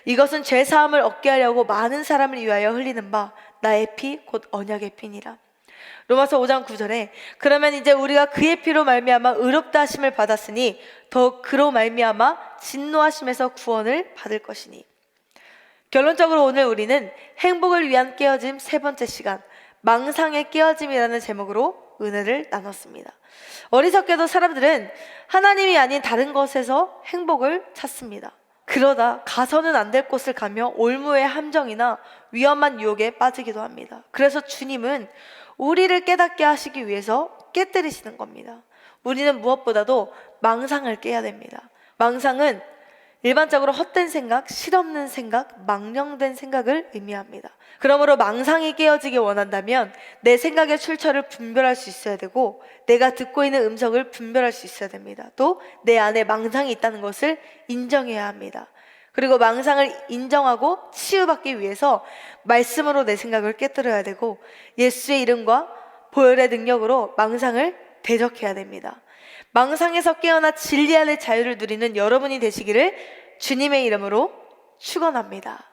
이것은 죄사함을 얻게 하려고 많은 사람을 위하여 흘리는 바 나의 피 곧 언약의 피니라. 로마서 5장 9절에 그러면 이제 우리가 그의 피로 말미암아 의롭다 하심을 받았으니 더욱 그로 말미암아 진노하심에서 구원을 받을 것이니. 결론적으로 오늘 우리는 행복을 위한 깨어짐 세 번째 시간 망상의 깨어짐이라는 제목으로 은혜를 나눴습니다. 어리석게도 사람들은 하나님이 아닌 다른 것에서 행복을 찾습니다. 그러다 가서는 안 될 곳을 가며 올무의 함정이나 위험한 유혹에 빠지기도 합니다. 그래서 주님은 우리를 깨닫게 하시기 위해서 깨뜨리시는 겁니다. 우리는 무엇보다도 망상을 깨야 됩니다. 망상은 일반적으로 헛된 생각, 실없는 생각, 망령된 생각을 의미합니다. 그러므로 망상이 깨어지기 원한다면 내 생각의 출처를 분별할 수 있어야 되고 내가 듣고 있는 음성을 분별할 수 있어야 됩니다. 또 내 안에 망상이 있다는 것을 인정해야 합니다. 그리고 망상을 인정하고 치유받기 위해서 말씀으로 내 생각을 깨뜨려야 되고 예수의 이름과 보혈의 능력으로 망상을 대적해야 됩니다. 망상에서 깨어나 진리 안의 자유를 누리는 여러분이 되시기를 주님의 이름으로 축원합니다.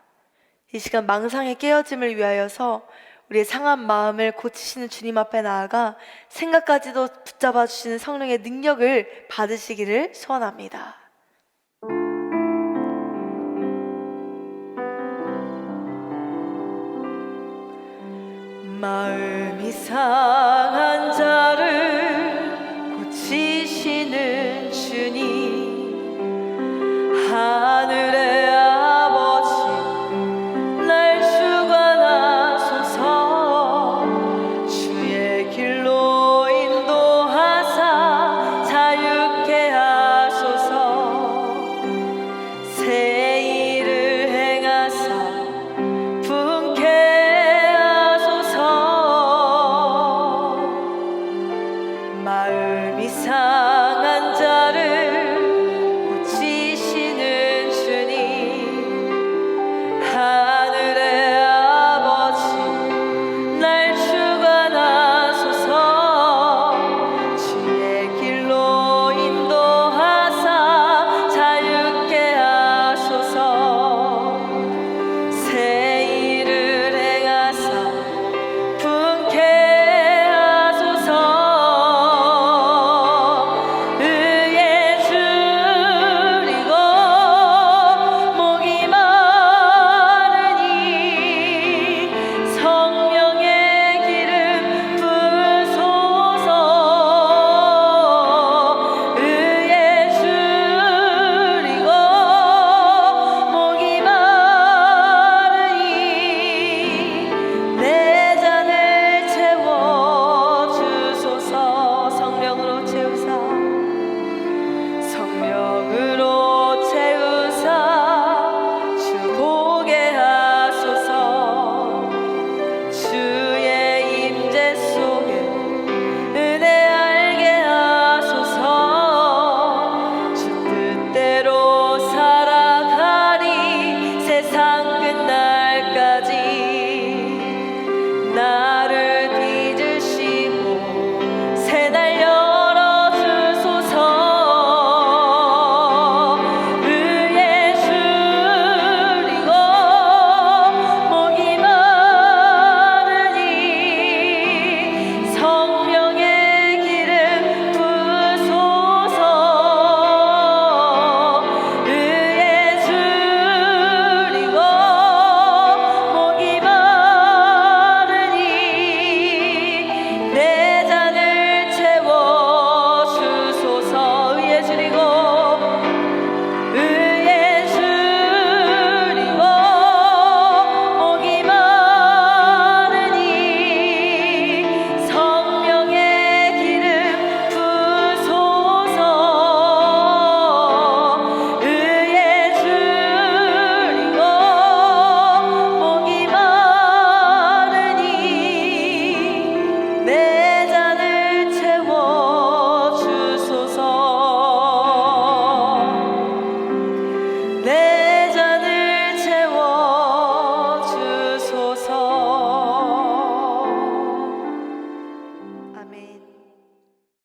이 시간 망상의 깨어짐을 위하여서 우리의 상한 마음을 고치시는 주님 앞에 나아가 생각까지도 붙잡아 주시는 성령의 능력을 받으시기를 소원합니다. 마음이 사